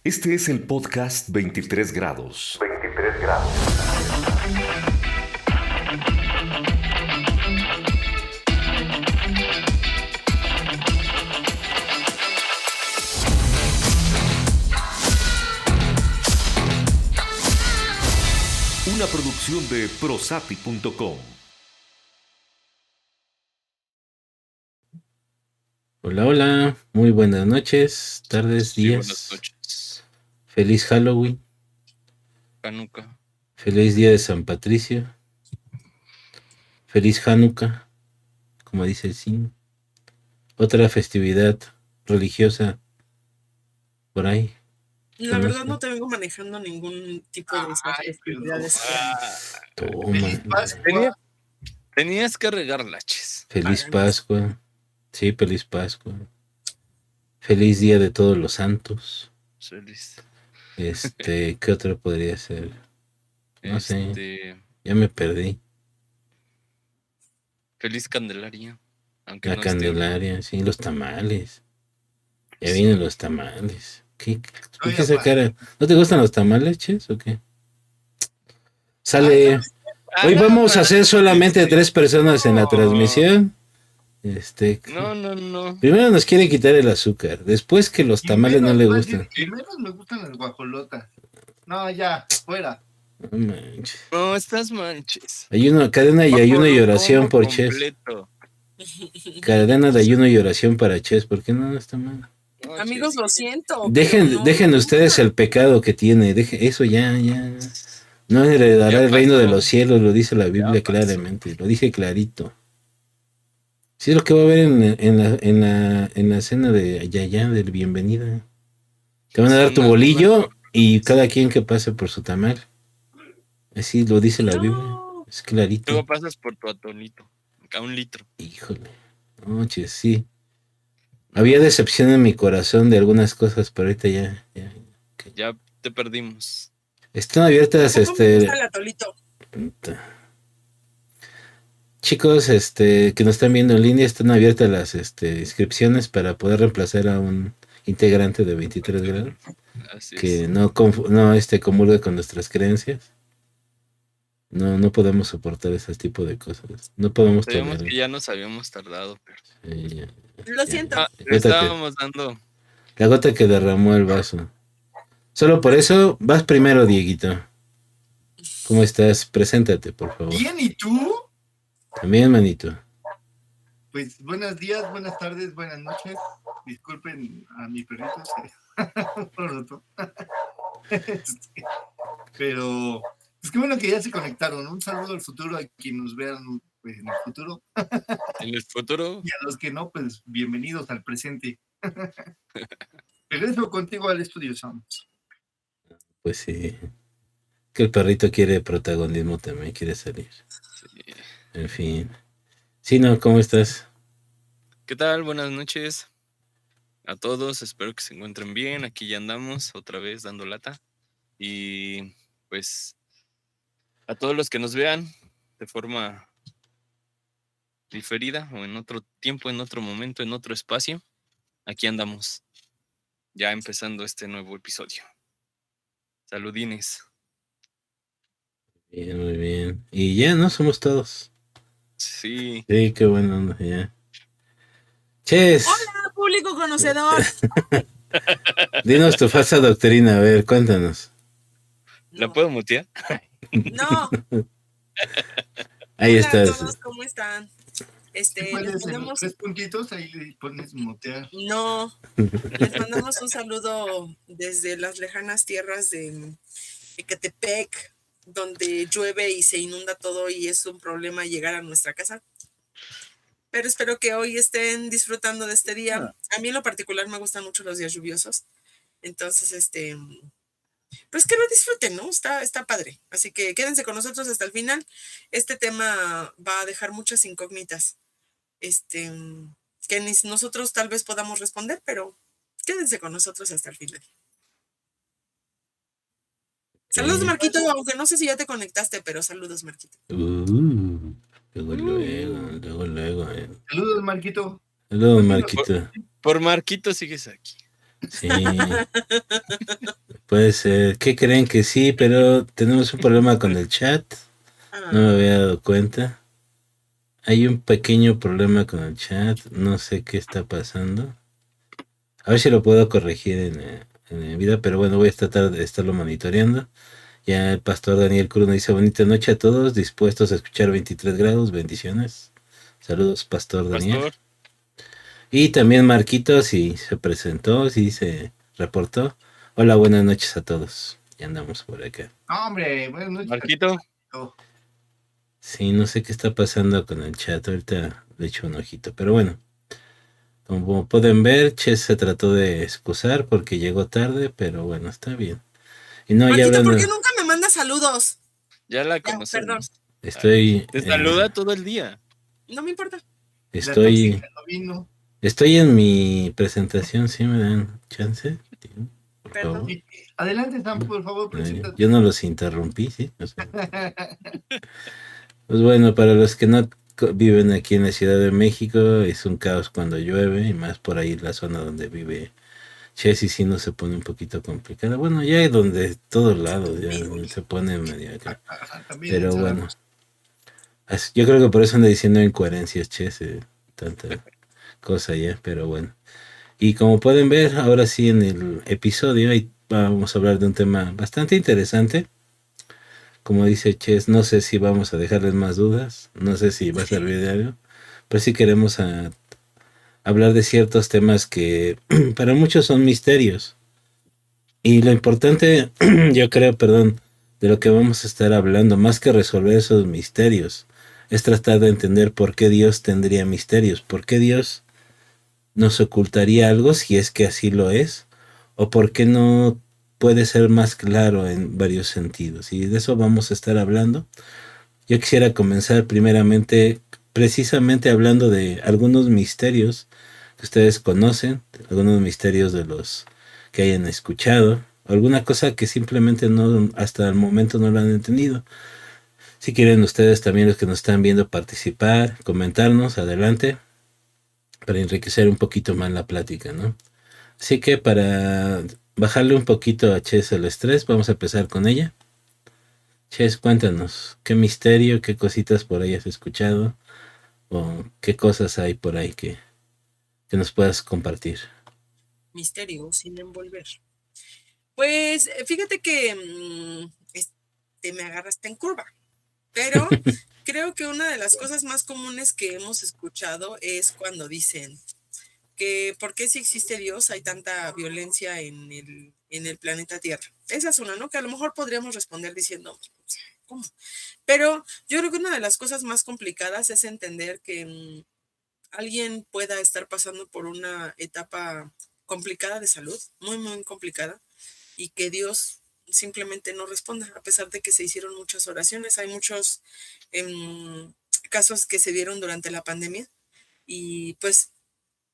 Este es el podcast 23 grados. 23 grados. Una producción de prosati.com. Hola, hola, muy buenas noches, tardes, Sí, buenas días. noches. Feliz Halloween, Hanukkah. feliz día de San Patricio, feliz Hanukkah, como dice el cine. Otra festividad religiosa por ahí. La verdad ¿Conoce? no te vengo manejando ningún tipo de esas festividades. Toma. Feliz Pascua. Tenías que regar laches. Feliz Pascua. Sí, feliz Pascua. Feliz día de todos los santos. Feliz. ¿Qué otro podría ser? No sé, ya me perdí. Feliz Candelaria. Aunque La no Candelaria, sí, los tamales. Ya Sí. vienen los tamales. ¿Por Oye, qué esa apa. cara? ¿No te gustan los tamales, Ches, o qué? Sale. Hoy vamos a hacer solamente 3 personas en la transmisión. No. Primero nos quiere quitar el azúcar. Después que los tamales no le gustan. Primero me gustan las guajolotas. No, ya, fuera. No manches. No, estás manches. Cadena de ayuno y oración por Ches. completo. Cadena de ayuno y oración para Ches. ¿Por qué no está mal? No, Amigos, lo siento. Dejen ustedes el pecado que tiene. Eso ya. No heredará Ya el reino de pasó. los cielos, lo dice la Biblia Ya pasó. claramente. Lo dice clarito. Sí, es lo que va a haber en la cena de allá del bienvenida. Te van a dar tu bolillo y cada quien que pase por su tamal. Así lo dice la Biblia. Es clarito. Luego pasas por tu atolito. A 1 litro. Híjole. Noches, sí. Había decepción en mi corazón de algunas cosas, pero ahorita ya. Ya te perdimos. Están abiertas, ¿Cómo me gusta el atolito? Chicos, que nos están viendo en línea, están abiertas las inscripciones para poder reemplazar a un integrante de 23 grados Así que es. no comulgue con nuestras creencias. No podemos soportar ese tipo de cosas. No podemos Sabemos tolerar. que ya nos habíamos tardado, pero Lo siento. le estábamos dando. La gota que derramó el vaso. Solo por eso vas primero, Dieguito. ¿Cómo estás? Preséntate, por favor. Bien, ¿y tú? También, manito. Pues buenos días, buenas tardes, buenas noches. Disculpen a mi perrito. Pero es que bueno que ya se conectaron. Un saludo al futuro a quienes nos vean pues, en el futuro. En el futuro. Y a los que no, pues bienvenidos al presente. Regreso contigo al estudio, Sam. Pues sí. Que el perrito quiere protagonismo también, quiere salir. Sí. En fin. Sí, no, ¿cómo estás? ¿Qué tal? Buenas noches a todos. Espero que se encuentren bien. Aquí ya andamos otra vez dando lata. Y pues a todos los que nos vean de forma diferida o en otro tiempo, en otro momento, en otro espacio, aquí andamos. Ya empezando este nuevo episodio. Saludines. Bien, muy bien. Y ya, ¿no? Somos todos. Sí. Sí, qué bueno, ya. Ches. Hola, público conocedor. Dinos tu falsa doctrina, a ver, cuéntanos. ¿La puedo mutear? No. Ahí Hola estás. a todos, ¿cómo están? Les mandamos 3 puntitos, ahí le pones mutear. No, les mandamos un saludo desde las lejanas tierras de Ecatepec, donde llueve y se inunda todo y es un problema llegar a nuestra casa. Pero espero que hoy estén disfrutando de este día. A mí en lo particular me gustan mucho los días lluviosos. Entonces, pues que lo disfruten, ¿no? Está padre. Así que quédense con nosotros hasta el final. Este tema va a dejar muchas incógnitas. Que ni nosotros tal vez podamos responder, pero quédense con nosotros hasta el final. Saludos, Marquito, aunque no sé si ya te conectaste, pero saludos, Marquito. Luego. Saludos, Marquito. Saludos, Marquito. Por Marquito sigues aquí. Sí, puede ser. ¿Qué creen que sí? Pero tenemos un problema con el chat. No me Ah, había dado cuenta. Hay un pequeño problema con el chat. No sé qué está pasando. A ver si lo puedo corregir en vida, pero bueno, voy a tratar de estarlo monitoreando. Ya el pastor Daniel Cruz nos dice bonita noche a todos, dispuestos a escuchar 23 grados, bendiciones. Saludos, pastor Daniel. Pastor, Y también Marquitos, si se presentó, si se reportó. Hola, buenas noches a todos. Ya andamos por acá. No, hombre, buenas noches. Marquito, Sí, no sé qué está pasando con el chat. Ahorita le echo un ojito. Pero bueno, como pueden ver, Ches se trató de excusar porque llegó tarde, pero bueno, está bien. Y no, ya Marquito, ¿por qué hablando, nunca me manda saludos? ya la Ya, perdón. conocemos. Ay, estoy, te saluda todo el día. No me importa. La estoy, tóxica no vino. estoy en mi presentación. ¿Sí me dan chance? Sí, por Perdón. favor. Adelante, Sam, por favor, Yo preséntate. no los interrumpí, ¿sí? O sea, pues bueno, para los que no viven aquí en la Ciudad de México, es un caos cuando llueve y más por ahí la zona donde vive Chessy sí no se pone un poquito complicada. Bueno, ya hay donde todos lados ya Medio. se pone medio acá. Ajá, también Pero bueno, sabemos. yo creo que por eso anda diciendo incoherencias, Chessy, tanta cosa ya, pero bueno. Y como pueden ver, ahora sí en el episodio ahí vamos a hablar de un tema bastante interesante. Como dice Ches, no sé si vamos a dejarles más dudas, no sé si va a servir de algo, pero sí queremos hablar de ciertos temas que para muchos son misterios. Y lo importante, yo creo, perdón, de lo que vamos a estar hablando, más que resolver esos misterios, es tratar de entender por qué Dios tendría misterios, por qué Dios nos ocultaría algo si es que así lo es, o por qué no puede ser más claro en varios sentidos. Y de eso vamos a estar hablando. Yo quisiera comenzar primeramente precisamente hablando de algunos misterios que ustedes conocen, algunos misterios de los que hayan escuchado, alguna cosa que simplemente no hasta el momento no lo han entendido. Si quieren ustedes también los que nos están viendo participar, comentarnos, adelante, para enriquecer un poquito más la plática, ¿no? Así que para bajarle un poquito a Chess el estrés, vamos a empezar con ella. Chess, cuéntanos, ¿qué misterio, qué cositas por ahí has escuchado o qué cosas hay por ahí que nos puedas compartir? Misterio sin envolver. Pues fíjate que me agarraste en curva, pero creo que una de las cosas más comunes que hemos escuchado es cuando dicen que por qué si existe Dios hay tanta violencia en el planeta Tierra. Esa es una, ¿no? Que a lo mejor podríamos responder diciendo, ¿cómo? Pero yo creo que una de las cosas más complicadas es entender que alguien pueda estar pasando por una etapa complicada de salud, muy, muy complicada, y que Dios simplemente no responda, a pesar de que se hicieron muchas oraciones. Hay muchos casos que se dieron durante la pandemia y pues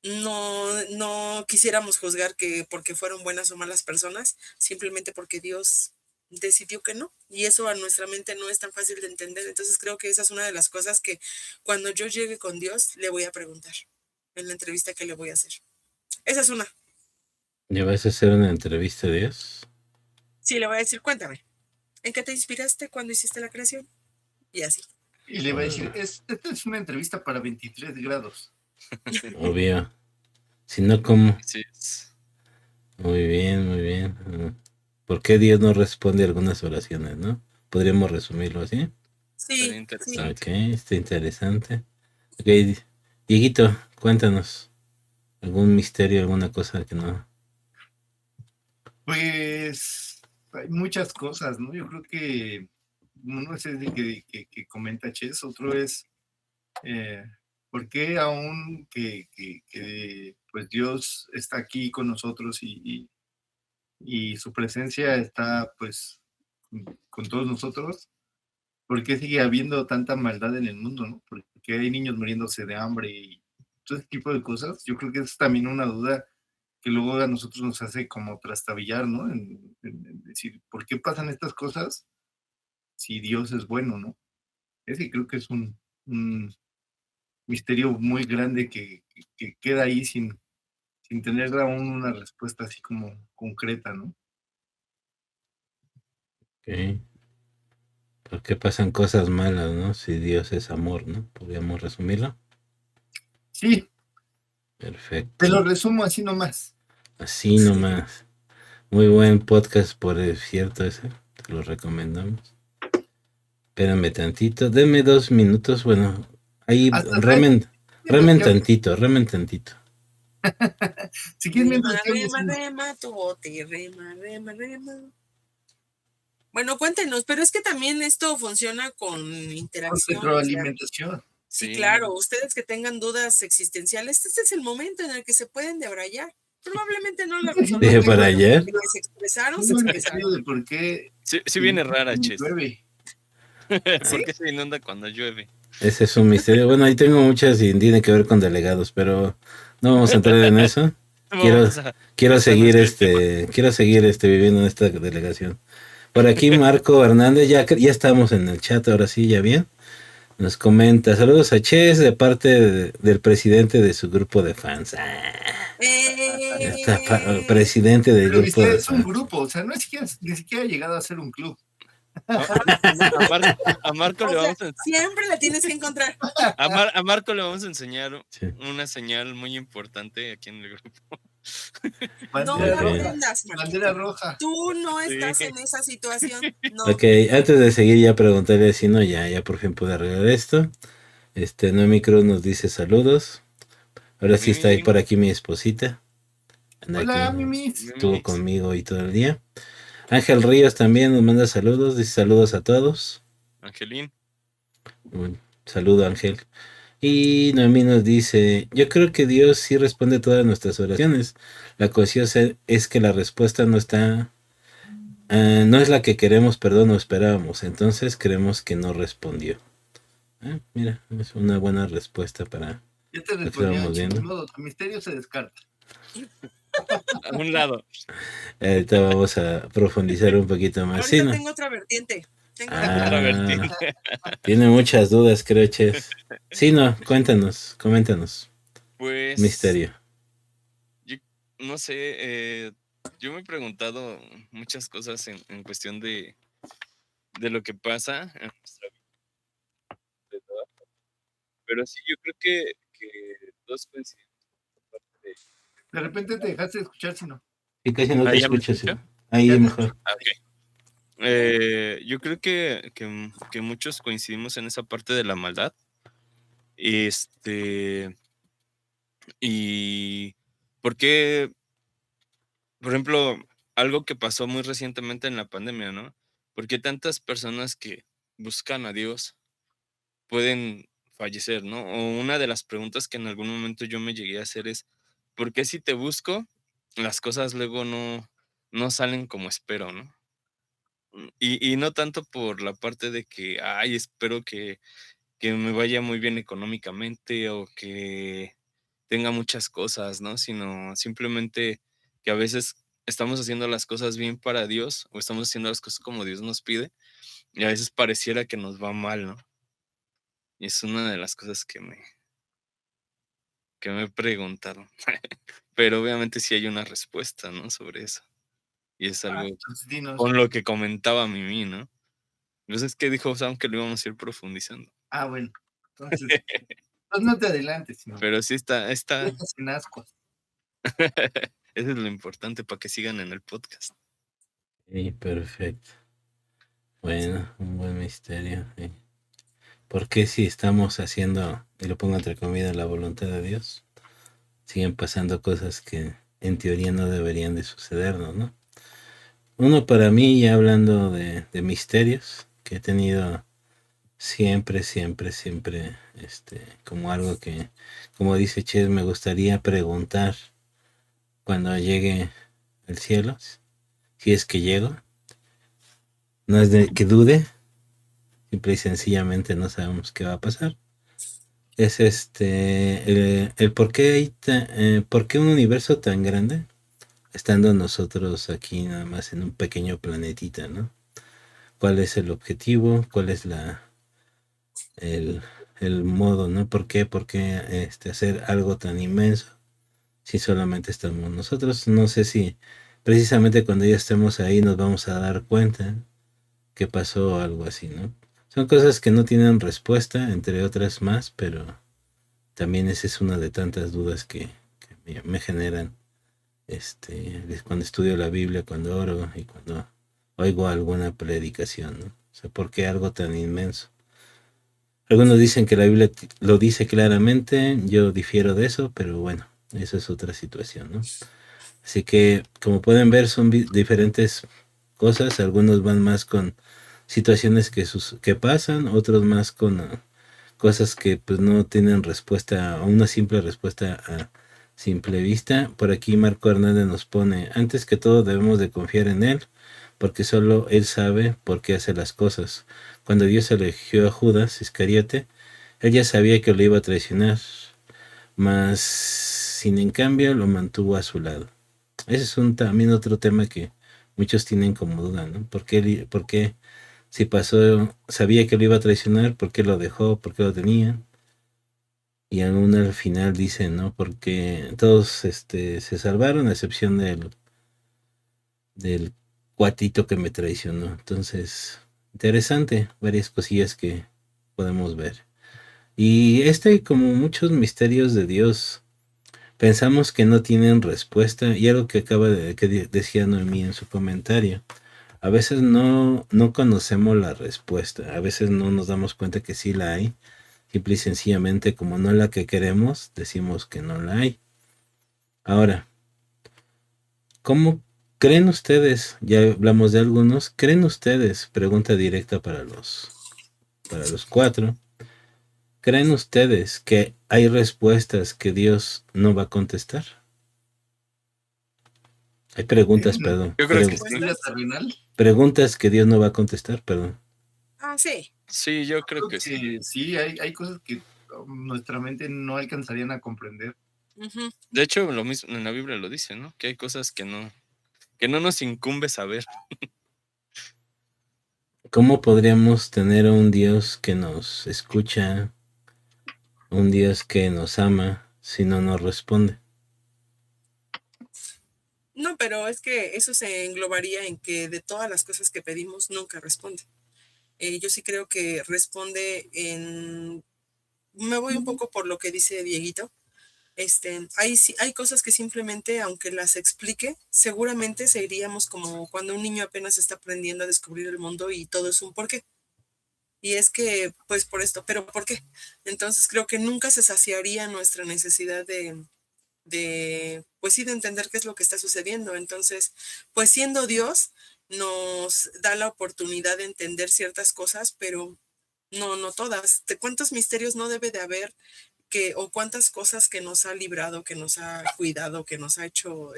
no quisiéramos juzgar que porque fueron buenas o malas personas, simplemente porque Dios decidió que no. Y eso a nuestra mente no es tan fácil de entender. Entonces creo que esa es una de las cosas que cuando yo llegue con Dios le voy a preguntar en la entrevista que le voy a hacer. Esa es una. ¿Ya vas a hacer una entrevista de Dios? Sí, le voy a decir, cuéntame, ¿en qué te inspiraste cuando hiciste la creación? Y así. Y le iba a decir, esta es una entrevista para 23 grados. Obvio. Si no, ¿cómo? Así es. Muy bien, muy bien. ¿Por qué Dios no responde algunas oraciones, no? Podríamos resumirlo así. Estaría Sí, sí. interesante. Ok, está interesante. Ok, Dieguito, cuéntanos. ¿Algún misterio, alguna cosa que no? Pues hay muchas cosas, ¿no? Yo creo que uno es el que comenta Ches, otro es eh, por qué aún que, pues Dios está aquí con nosotros y su presencia está pues con todos nosotros, ¿por qué sigue habiendo tanta maldad en el mundo, ¿no? Porque hay niños muriéndose de hambre y todo ese tipo de cosas. Yo creo que es también una duda que luego a nosotros nos hace como trastabillar, ¿no? En decir, ¿por qué pasan estas cosas si Dios es bueno, ¿no? Ese creo que es un misterio muy grande que queda ahí sin sin tener aún una respuesta así como concreta, ¿no? Ok. ¿Por qué pasan cosas malas, no? Si Dios es amor, ¿no? ¿Podríamos resumirlo? Sí, Perfecto. te lo resumo así nomás. Así nomás. Muy buen podcast, por cierto, ese. Te lo recomendamos. Espérame tantito. Denme 2 minutos. Bueno, ahí Hasta remen tantito, remen tantito. si quieres Rema, mientras que rema, rema, tu bote, rema, rema, rema. Bueno, cuéntenos, pero es que también esto funciona con interacción. O sea, retroalimentación. sí, Sí. claro, ustedes que tengan dudas existenciales, este es el momento en el que se pueden debrayar. Probablemente no lo resolvamos. ¿Debrayar? De que se expresaron, se Tengo el expresaron. misterio de por qué Sí viene rara, Ches. llueve. ¿Por qué se inunda cuando llueve? Ese es un misterio. Bueno, ahí tengo muchas y tiene que ver con delegados, pero no vamos a entrar en eso. Quiero seguir viviendo en esta delegación. Por aquí Marco Hernández, ya estamos en el chat, ahora sí, ya bien. Nos comenta, saludos a Ches de parte del presidente de su grupo de fans. Ya está, presidente del Pero grupo de es un fans. grupo, o sea, no es siquiera, ni siquiera ha llegado a ser un club. A Marco O le sea, vamos a siempre la tienes que encontrar. a Marco le vamos a enseñar Sí. una señal muy importante aquí en el grupo. No Bandera la Ok. aprendas, Bandera Marquito. roja. Tú no Sí. estás en esa situación. No. Ok, antes de seguir ya preguntarle si no, ya por fin pude arreglar esto. Noemi Cruz nos dice saludos. Ahora sí está ahí por aquí mi esposita. Anda Hola, aquí, Mimis. estuvo conmigo y todo el día. Ángel Ríos también nos manda saludos, dice saludos a todos. Angelín. Un saludo, Ángel. Y Noemí nos dice, yo creo que Dios sí responde todas nuestras oraciones. La cuestión es que la respuesta no está, no es la que queremos, perdón, o esperábamos. Entonces creemos que no respondió. Mira, es una buena respuesta para Ya te lo que respondió, estábamos de viendo. modo, tu misterio se descarta. A un lado. Ahorita vamos a profundizar un poquito más. Ahorita Sí, ¿no? tengo otra vertiente. Otra vertiente. Tiene muchas dudas, creo, Ches. Sí, no, coméntanos. Pues. Misterio. Yo no sé, yo me he preguntado muchas cosas en cuestión de lo que pasa en nuestra vida, de trabajo. Pero sí, yo creo que todos coincidimos en esta parte de... De repente te dejaste de escuchar, si no. Sí, casi no te ¿Ahí ya me escuchas. escucha? Ahí Ya te mejor. Ah, ok. Yo creo que muchos coincidimos en esa parte de la maldad. Y porque, por ejemplo, algo que pasó muy recientemente en la pandemia, ¿no? Porque tantas personas que buscan a Dios pueden fallecer, ¿no? O una de las preguntas que en algún momento yo me llegué a hacer es, ¿por qué si te busco, las cosas luego no salen como espero, ¿no? Y no tanto por la parte de que, ay, espero que me vaya muy bien económicamente o que tenga muchas cosas, ¿no? Sino simplemente que a veces estamos haciendo las cosas bien para Dios o estamos haciendo las cosas como Dios nos pide y a veces pareciera que nos va mal, ¿no? Y es una de las cosas que me he preguntado. Pero obviamente sí hay una respuesta, ¿no? Sobre eso. Y es algo Entonces, dinos. con lo que comentaba Mimi, ¿no? Entonces, ¿qué dijo Sam? Que lo íbamos a ir profundizando. Bueno. Entonces, pues no te adelantes, sino Pero sí está. dejas en ascuas. Eso es lo importante para que sigan en el podcast. Sí, perfecto. Bueno, un buen misterio. Sí. ¿Por qué si estamos haciendo, y lo pongo entre comillas, la voluntad de Dios, siguen pasando cosas que en teoría no deberían de sucedernos, ¿no? Uno para mí, ya hablando de misterios, que he tenido siempre, como algo que, como dice Ches, me gustaría preguntar cuando llegue al cielo, si es que llego. No es de que dude, simple y sencillamente no sabemos qué va a pasar. Es el por qué por qué un universo tan grande, estando nosotros aquí nada más en un pequeño planetita, ¿no? ¿Cuál es el objetivo? ¿Cuál es el modo, ¿no? ¿Por qué hacer algo tan inmenso si solamente estamos nosotros. No sé si precisamente cuando ya estemos ahí nos vamos a dar cuenta que pasó algo así, ¿no? Son cosas que no tienen respuesta, entre otras más, pero también esa es una de tantas dudas que me generan cuando estudio la Biblia, cuando oro y cuando oigo alguna predicación, ¿no? O sea, ¿por qué algo tan inmenso? Algunos dicen que la Biblia lo dice claramente, yo difiero de eso, pero bueno, eso es otra situación, ¿no? Así que, como pueden ver, son diferentes cosas, algunos van más con situaciones que pasan, otros más con cosas que pues no tienen respuesta o una simple respuesta a simple vista. Por aquí Marco Hernández nos pone, antes que todo debemos de confiar en él, porque solo él sabe por qué hace las cosas. Cuando Dios eligió a Judas Iscariote, él ya sabía que lo iba a traicionar, mas sin en cambio lo mantuvo a su lado. Ese es también otro tema que muchos tienen como duda, ¿no? ¿Por qué si pasó, sabía que lo iba a traicionar, por qué lo dejó, por qué lo tenía? Y aún al final dicen, ¿no? Porque todos se salvaron a excepción del cuatito que me traicionó. Entonces, interesante, varias cosillas que podemos ver. Y como muchos misterios de Dios, pensamos que no tienen respuesta, y algo que decía Noemí en su comentario. A veces no conocemos la respuesta, a veces no nos damos cuenta que sí la hay. Simple y sencillamente, como no es la que queremos, decimos que no la hay. Ahora, ¿cómo creen ustedes? Ya hablamos de algunos. ¿Creen ustedes? Pregunta directa para los cuatro. ¿Creen ustedes que hay respuestas que Dios no va a contestar? Hay preguntas, En perdón. Yo creo que la sí. vida terrenal, Preguntas que Dios no va a contestar, perdón. Sí. Sí, yo creo creo que sí. que sí, hay cosas que nuestra mente no alcanzarían a comprender. Ujú. De hecho, lo mismo en la Biblia lo dice, ¿no? Que hay cosas que no nos incumbe saber. ¿Cómo podríamos tener a un Dios que nos escucha, un Dios que nos ama, si no nos responde? No, pero es que eso se englobaría en que de todas las cosas que pedimos nunca responde. Yo sí creo que responde en... Me voy un poco por lo que dice Dieguito. Hay cosas que simplemente, aunque las explique, seguramente seguiríamos como cuando un niño apenas está aprendiendo a descubrir el mundo y todo es un porqué. Y es que, pues por esto, pero ¿por qué? Entonces creo que nunca se saciaría nuestra necesidad pues sí, de entender qué es lo que está sucediendo. Entonces, pues siendo Dios, nos da la oportunidad de entender ciertas cosas, pero no todas. ¿De cuántos misterios no debe de haber o cuántas cosas que nos ha librado, que nos ha cuidado, que nos ha hecho,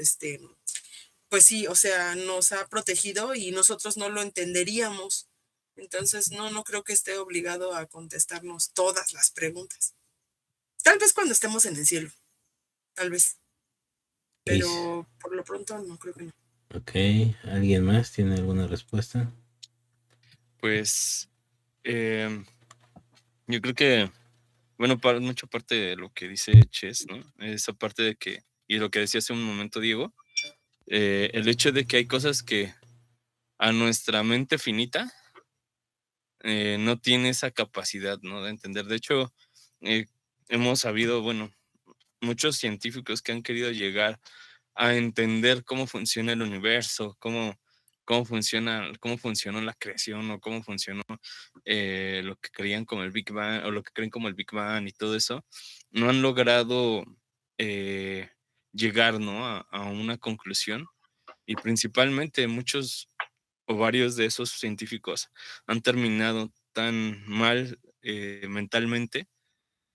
pues sí, o sea, nos ha protegido y nosotros no lo entenderíamos? Entonces, no creo que esté obligado a contestarnos todas las preguntas. Tal vez cuando estemos en el cielo, tal vez, pero por lo pronto no creo que no. Ok, ¿alguien más tiene alguna respuesta? Pues yo creo que, bueno, mucha parte de lo que dice Ches, ¿no? Esa parte de que, y lo que decía hace un momento Diego, el hecho de que hay cosas que a nuestra mente finita no tiene esa capacidad, ¿no? De entender. De hecho, eh, hemos sabido, bueno, muchos científicos que han querido llegar a entender cómo funciona el universo, cómo funcionó la creación o cómo funcionó lo que creían como el Big Bang o lo que creen como el Big Bang y todo eso, no han logrado eh, llegar, ¿no? A una conclusión, y principalmente muchos o varios de esos científicos han terminado tan mal mentalmente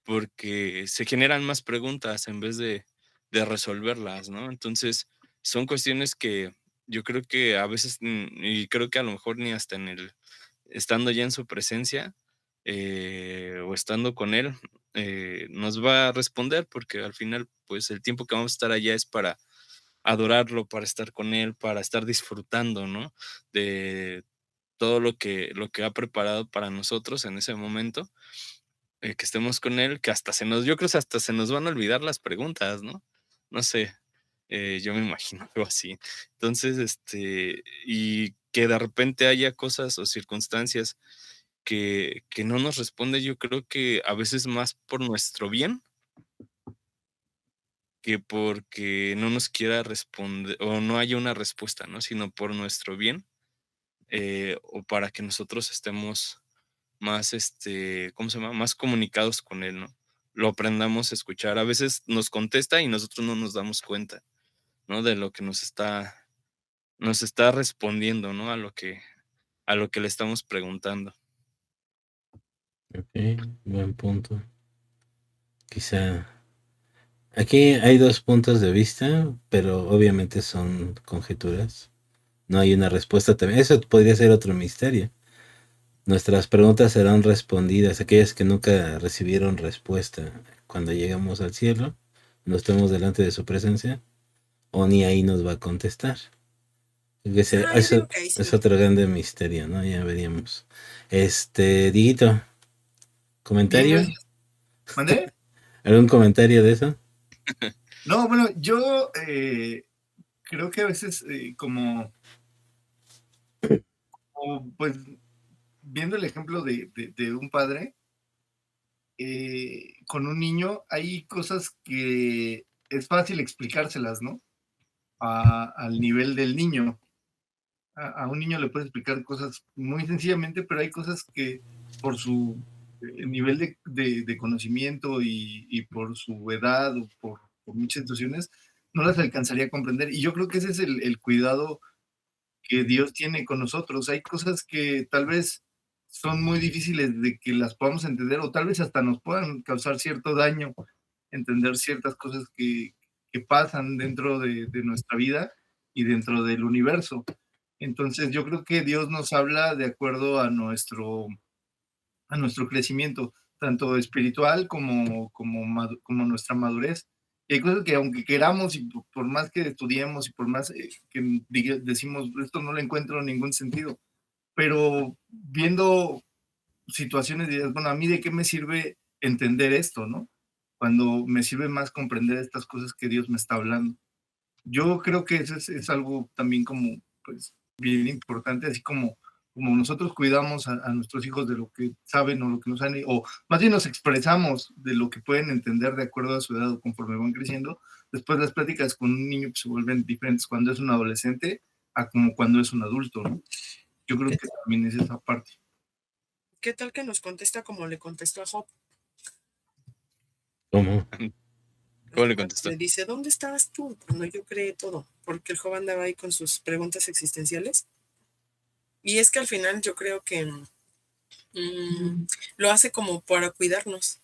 porque se generan más preguntas en vez de resolverlas, ¿no? Entonces, son cuestiones que yo creo que a veces, y creo que a lo mejor ni hasta estando ya en su presencia o estando con él, nos va a responder, porque al final, pues el tiempo que vamos a estar allá es para adorarlo, para estar con él, para estar disfrutando, ¿no? De todo lo que ha preparado para nosotros en ese momento, que estemos con él, que hasta yo creo que hasta se nos van a olvidar las preguntas, ¿no? no sé, yo me imagino algo así. Entonces, y que de repente haya cosas o circunstancias que no nos responde, yo creo que a veces más por nuestro bien que porque no nos quiera responder o no haya una respuesta, ¿no? Sino por nuestro bien, o para que nosotros estemos más, ¿cómo se llama? Más comunicados con él, ¿no? Lo aprendamos a escuchar. A veces nos contesta y nosotros no nos damos cuenta, ¿no? De lo que nos está respondiendo, ¿no? A lo que le estamos preguntando. Ok, buen punto. Quizá aquí hay dos puntos de vista, pero obviamente son conjeturas. No hay una respuesta también. Eso podría ser otro misterio. Nuestras preguntas serán respondidas, aquellas que nunca recibieron respuesta cuando llegamos al cielo, no estemos delante de su presencia, o ni ahí nos va a contestar. Yo Eso digo que ahí es sí. otro grande misterio, ¿no? Ya veríamos. Diguito, Bien, ¿comentario? gracias. ¿Mandé? ¿Algún comentario de eso? No, bueno, yo creo que a veces pues viendo el ejemplo de un padre con un niño, hay cosas que es fácil explicárselas, ¿no? Al nivel del niño. A un niño le puedes explicar cosas muy sencillamente, pero hay cosas que por su nivel de conocimiento y por su edad o por muchas situaciones, no las alcanzaría a comprender. Y yo creo que ese es el cuidado que Dios tiene con nosotros. Hay cosas que tal vez son muy difíciles de que las podamos entender o tal vez hasta nos puedan causar cierto daño, entender ciertas cosas que pasan dentro de nuestra vida y dentro del universo. Entonces yo creo que Dios nos habla de acuerdo a nuestro crecimiento, tanto espiritual como nuestra madurez. Y hay cosas que aunque queramos y por más que estudiemos y por más que decimos, esto no le encuentro ningún sentido, pero viendo situaciones, dirías, bueno, a mí de qué me sirve entender esto, ¿no? Cuando me sirve más comprender estas cosas que Dios me está hablando. Yo creo que eso es algo también como, pues, bien importante, así como nosotros cuidamos a nuestros hijos de lo que saben o lo que no saben, o más bien nos expresamos de lo que pueden entender de acuerdo a su edad o conforme van creciendo, después las pláticas con un niño pues, se vuelven diferentes cuando es un adolescente a como cuando es un adulto, ¿no? Yo creo que también es esa parte. ¿Qué tal que nos contesta como le contestó a Job? ¿Cómo? ¿Cómo le contestó? Le dice, ¿dónde estabas tú cuando yo creé todo? Porque el Job andaba ahí con sus preguntas existenciales. Y es que al final yo creo que lo hace como para cuidarnos.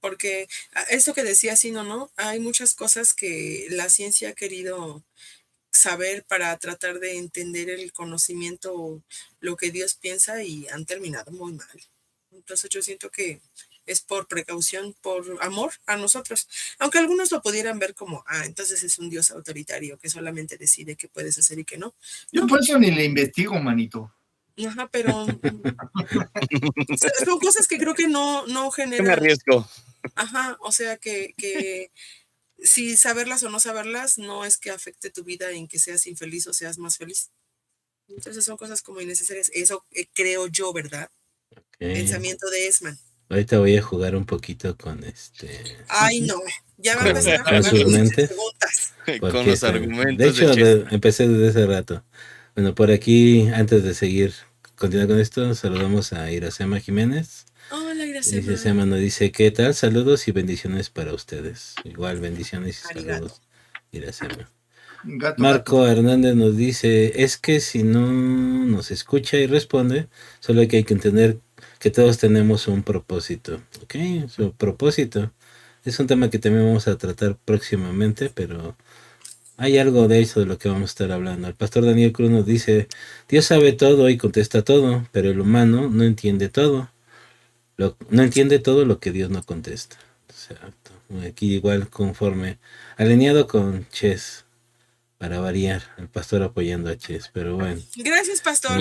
Porque eso que decía Sino, ¿no? Hay muchas cosas que la ciencia ha querido saber para tratar de entender el conocimiento, lo que Dios piensa y han terminado muy mal. Entonces yo siento que es por precaución, por amor a nosotros. Aunque algunos lo pudieran ver como, entonces es un Dios autoritario que solamente decide qué puedes hacer y qué no. Yo No, por eso ni le investigo, manito. ajá, pero son cosas que creo que no ¿Qué me generan. arriesgo? Ajá, o sea que si saberlas o no saberlas no es que afecte tu vida en que seas infeliz o seas más feliz. Entonces son cosas como innecesarias. Eso creo yo, ¿verdad? Pensamiento de Esman. Ahorita voy a jugar un poquito con Ay, no. Ya va a con, empezar a con jugar sus con sus mentes. preguntas. Con Porque los de argumentos de hecho Chess. empecé desde hace rato. Bueno, por aquí, antes de seguir, continuar con esto, saludamos a Iracema Jiménez. Hola, Dice Iracema. Sema, nos dice, ¿qué tal? Saludos y bendiciones para ustedes. Igual, bendiciones y Arigato. saludos, Iracema. Gato, Marco gato. Hernández nos dice, es que si no nos escucha y responde, solo que hay que entender que todos tenemos un propósito. ¿Ok? Su propósito. Es un tema que también vamos a tratar próximamente, pero hay algo de eso de lo que vamos a estar hablando. El pastor Daniel Cruz nos dice, Dios sabe todo y contesta todo, pero el humano no entiende todo. No entiende todo lo que Dios no contesta. Exacto. Aquí igual conforme, alineado con Chess, para variar, el pastor apoyando a Chess, pero bueno. Gracias, pastor.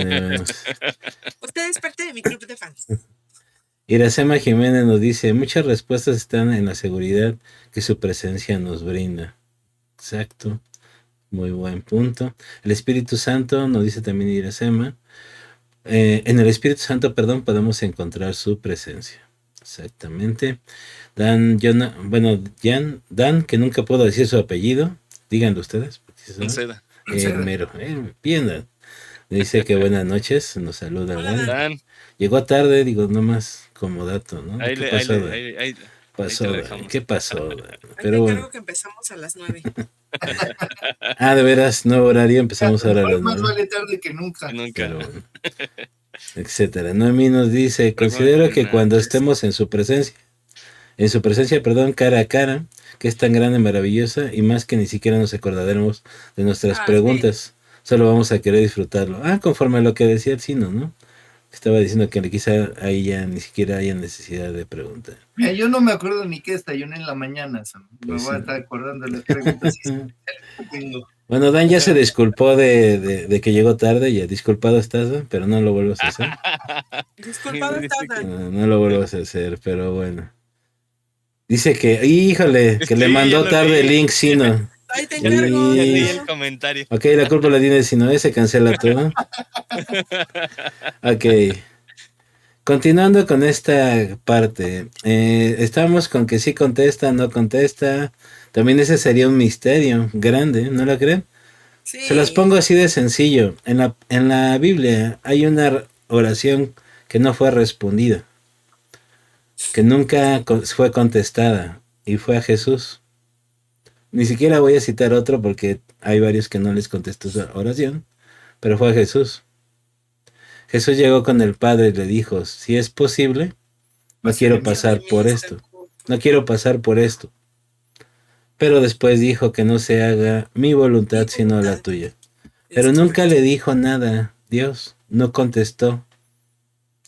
Usted es parte de mi club de fans. Iracema Jiménez nos dice, muchas respuestas están en la seguridad que su presencia nos brinda. Exacto. Muy buen punto. El Espíritu Santo, nos dice también Iracema, en el Espíritu Santo, perdón, podemos encontrar su presencia. Exactamente. Dan, que nunca puedo decir su apellido, díganlo ustedes. Porque sí saben. Conceda. Mero. Bien, Dan. Dice que buenas noches, nos saluda. Hola, Dan. Dan, Llegó tarde, digo, nomás como dato, ¿no? ahí, ¿Qué le- ahí, pasó, le- Dan? ahí Pasó, te Dan. dejamos. ¿Qué pasó, Dan? Ahí te Pero bueno. encargo que empezamos a las 9. Ah, de veras, nuevo horario, empezamos ahora a las Más 9. vale tarde que nunca. Nunca. Pero bueno, etcétera. Noemí nos dice, Pero considero bueno, que cuando antes. estemos en su presencia, perdón, cara a cara, que es tan grande y maravillosa, y más que ni siquiera nos acordaremos de nuestras Ah, preguntas, solo vamos a querer disfrutarlo. Ah, conforme a lo que decía el Sino, ¿no? Estaba diciendo que quizá ahí ya ni siquiera haya necesidad de preguntar. Mira, yo no me acuerdo ni qué desayuné en la mañana, Sam. Me Pues voy a sí. estar acordando de las preguntas que tengo. Bueno, Dan ya se disculpó de que llegó tarde, ya disculpado estás, Dan, pero no lo vuelvas a hacer. Disculpado Dice está, que- Dan. No lo vuelvas a hacer, pero bueno. Dice que, híjole, que le Sí, mandó ya lo tarde el vi. link Sino. Ahí te Y- encargo. Ya leí Sino. el comentario. Ok, la culpa la tiene Sino, se cancela todo. Ok. Continuando con esta parte, estamos con que sí contesta, no contesta. También ese sería un misterio grande, ¿no lo creen? Sí. Se las pongo así de sencillo. En la Biblia hay una oración que no fue respondida, que nunca fue contestada, y fue a Jesús. Ni siquiera voy a citar otro porque hay varios que no les contestó esa oración, pero fue a Jesús. Jesús llegó con el Padre y le dijo, si es posible, no quiero pasar por esto, no quiero pasar por esto. Pero después dijo que no se haga mi voluntad sino la tuya. Pero nunca le dijo nada, Dios no contestó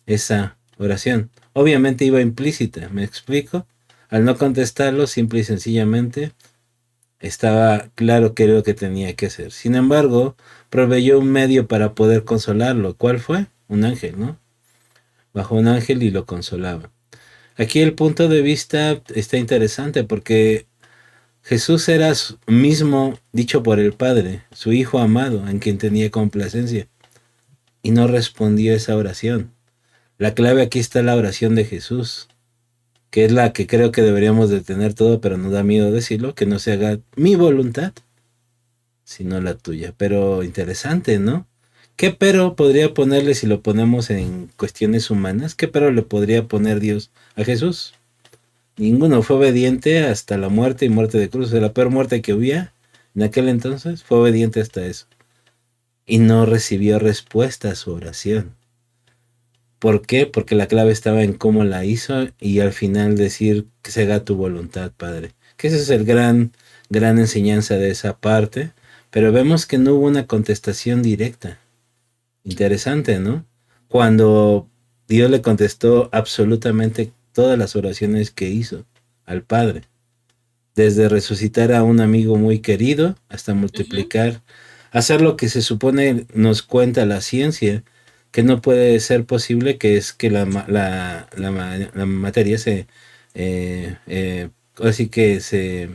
esa oración. Obviamente iba implícita, ¿me explico? Al no contestarlo, simple y sencillamente, estaba claro que era lo que tenía que hacer. Sin embargo, proveyó un medio para poder consolarlo. ¿Cuál fue? Un ángel, ¿no? Bajó un ángel y lo consolaba. Aquí el punto de vista está interesante porque Jesús era mismo dicho por el Padre, su Hijo amado, en quien tenía complacencia, y no respondió esa oración. La clave aquí está la oración de Jesús, que es la que creo que deberíamos de tener todo, pero nos da miedo decirlo, que no se haga mi voluntad, sino la tuya. Pero interesante, ¿no? ¿Qué pero podría ponerle si lo ponemos en cuestiones humanas? ¿Qué pero le podría poner Dios a Jesús? Ninguno, fue obediente hasta la muerte y muerte de cruz. De la peor muerte que hubiera en aquel entonces, fue obediente hasta eso. Y no recibió respuesta a su oración. ¿Por qué? Porque la clave estaba en cómo la hizo y al final decir que se haga tu voluntad, Padre. Que esa es el gran enseñanza de esa parte. Pero vemos que no hubo una contestación directa. Interesante, ¿no? Cuando Dios le contestó absolutamente todas las oraciones que hizo al Padre. Desde resucitar a un amigo muy querido hasta multiplicar, hacer lo que se supone nos cuenta la ciencia, que no puede ser posible, que es que la materia se... así que se...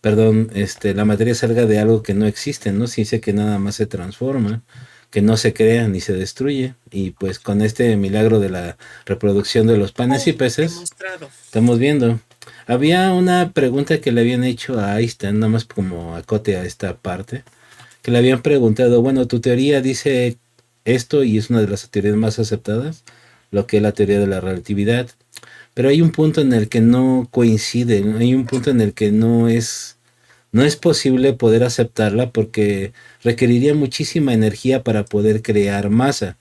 Perdón, la materia salga de algo que no existe, ¿no? Se dice que nada más se transforma, que no se crea ni se destruye. Y pues con este milagro de la reproducción de los panes y peces, Demostrado. estamos viendo. Había una pregunta que le habían hecho a Einstein, nada más como acote a esta parte, que le habían preguntado, bueno, tu teoría dice esto y es una de las teorías más aceptadas, lo que es la teoría de la relatividad, pero hay un punto en el que no coincide, ¿no? Hay un punto en el que no es posible poder aceptarla porque requeriría muchísima energía para poder crear masa.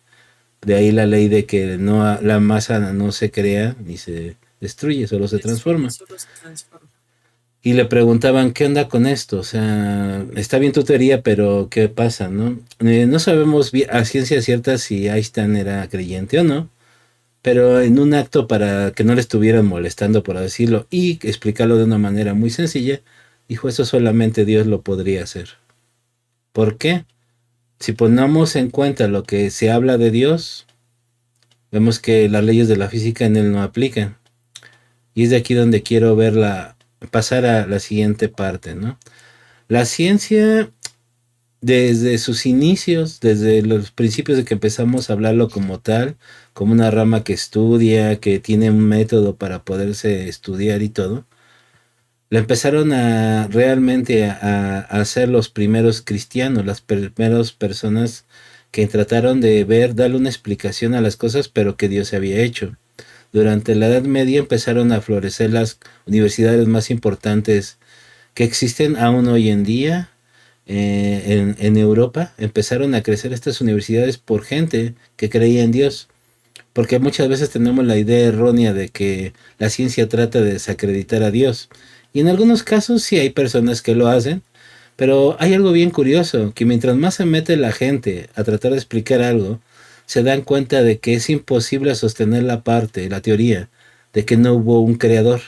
De ahí la ley de que no, la masa no se crea ni se destruye, solo se transforma. Solo se transforma. Y le preguntaban, ¿qué onda con esto? O sea, está bien tu teoría, pero ¿qué pasa, no? No sabemos a ciencia cierta si Einstein era creyente o no, pero en un acto para que no le estuvieran molestando, por decirlo, y explicarlo de una manera muy sencilla, dijo, eso solamente Dios lo podría hacer. ¿Por qué? Si ponemos en cuenta lo que se habla de Dios, vemos que las leyes de la física en él no aplican. Y es de aquí donde quiero pasar a la siguiente parte, ¿no? La ciencia, desde sus inicios, desde los principios de que empezamos a hablarlo como tal, como una rama que estudia, que tiene un método para poderse estudiar y todo, la empezaron a realmente a hacer los primeros cristianos, las primeras personas que trataron de ver, darle una explicación a las cosas, pero que Dios había hecho. Durante la Edad Media empezaron a florecer las universidades más importantes que existen aún hoy en día en Europa. Empezaron a crecer estas universidades por gente que creía en Dios. Porque muchas veces tenemos la idea errónea de que la ciencia trata de desacreditar a Dios. Y en algunos casos sí hay personas que lo hacen, pero hay algo bien curioso, que mientras más se mete la gente a tratar de explicar algo, se dan cuenta de que es imposible sostener la parte, la teoría, de que no hubo un creador.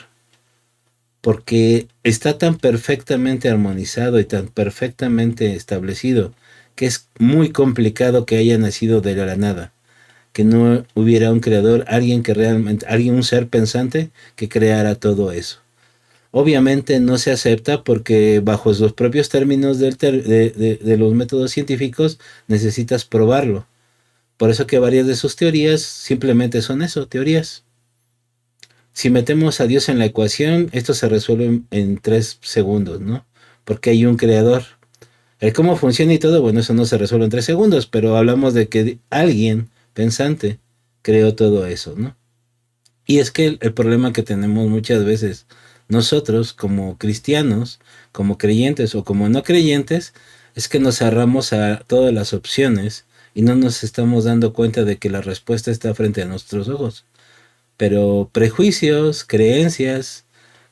Porque está tan perfectamente armonizado y tan perfectamente establecido que es muy complicado que haya nacido de la nada, que no hubiera un creador, alguien que realmente, alguien, un ser pensante que creara todo eso. Obviamente no se acepta porque bajo los propios términos de los métodos científicos necesitas probarlo. Por eso que varias de sus teorías simplemente son eso, teorías. Si metemos a Dios en la ecuación, esto se resuelve en 3 segundos, ¿no? Porque hay un creador. El cómo funciona y todo, bueno, eso no se resuelve en 3 segundos, pero hablamos de que alguien pensante creó todo eso, ¿no? Y es que el problema que tenemos muchas veces nosotros como cristianos, como creyentes o como no creyentes, es que nos cerramos a todas las opciones y no nos estamos dando cuenta de que la respuesta está frente a nuestros ojos. Pero prejuicios, creencias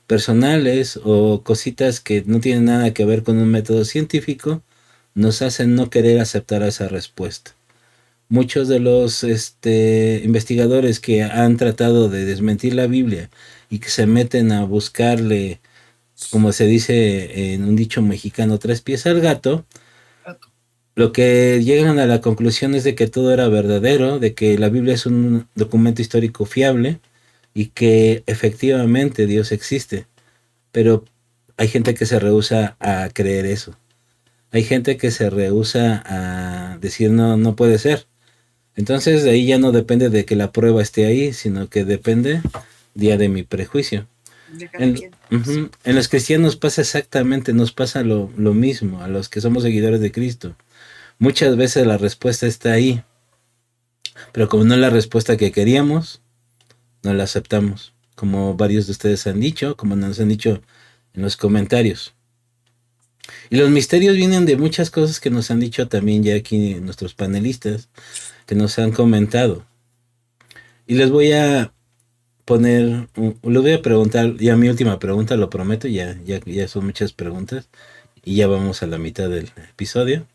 personales o cositas que no tienen nada que ver con un método científico nos hacen no querer aceptar esa respuesta. Muchos de los investigadores que han tratado de desmentir la Biblia y que se meten a buscarle, como se dice en un dicho mexicano, 3 pies al gato, lo que llegan a la conclusión es de que todo era verdadero, de que la Biblia es un documento histórico fiable y que efectivamente Dios existe. Pero hay gente que se rehúsa a creer eso. Hay gente que se rehúsa a decir no, no puede ser. Entonces de ahí ya no depende de que la prueba esté ahí, sino que depende ya de mi prejuicio. De cada quien. En los cristianos pasa exactamente, nos pasa lo mismo, a los que somos seguidores de Cristo. Muchas veces la respuesta está ahí, pero como no es la respuesta que queríamos, no la aceptamos, como varios de ustedes han dicho, como nos han dicho en los comentarios. Y los misterios vienen de muchas cosas que nos han dicho también ya aquí nuestros panelistas, que nos han comentado. Y les voy a poner, les voy a preguntar, ya mi última pregunta, lo prometo, ya son muchas preguntas, y ya vamos a la mitad del episodio.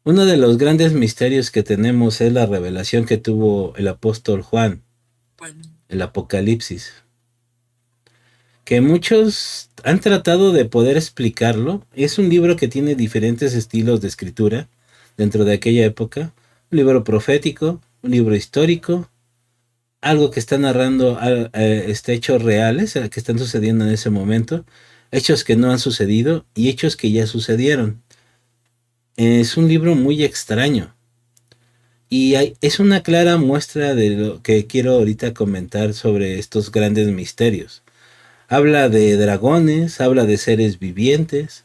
Uno de los grandes misterios que tenemos es la revelación que tuvo el apóstol Juan, el Apocalipsis, que muchos han tratado de poder explicarlo. Es un libro que tiene diferentes estilos de escritura dentro de aquella época, un libro profético, un libro histórico, algo que está narrando hechos reales que están sucediendo en ese momento, hechos que no han sucedido y hechos que ya sucedieron. Es un libro muy extraño y es una clara muestra de lo que quiero ahorita comentar sobre estos grandes misterios. Habla de dragones, habla de seres vivientes,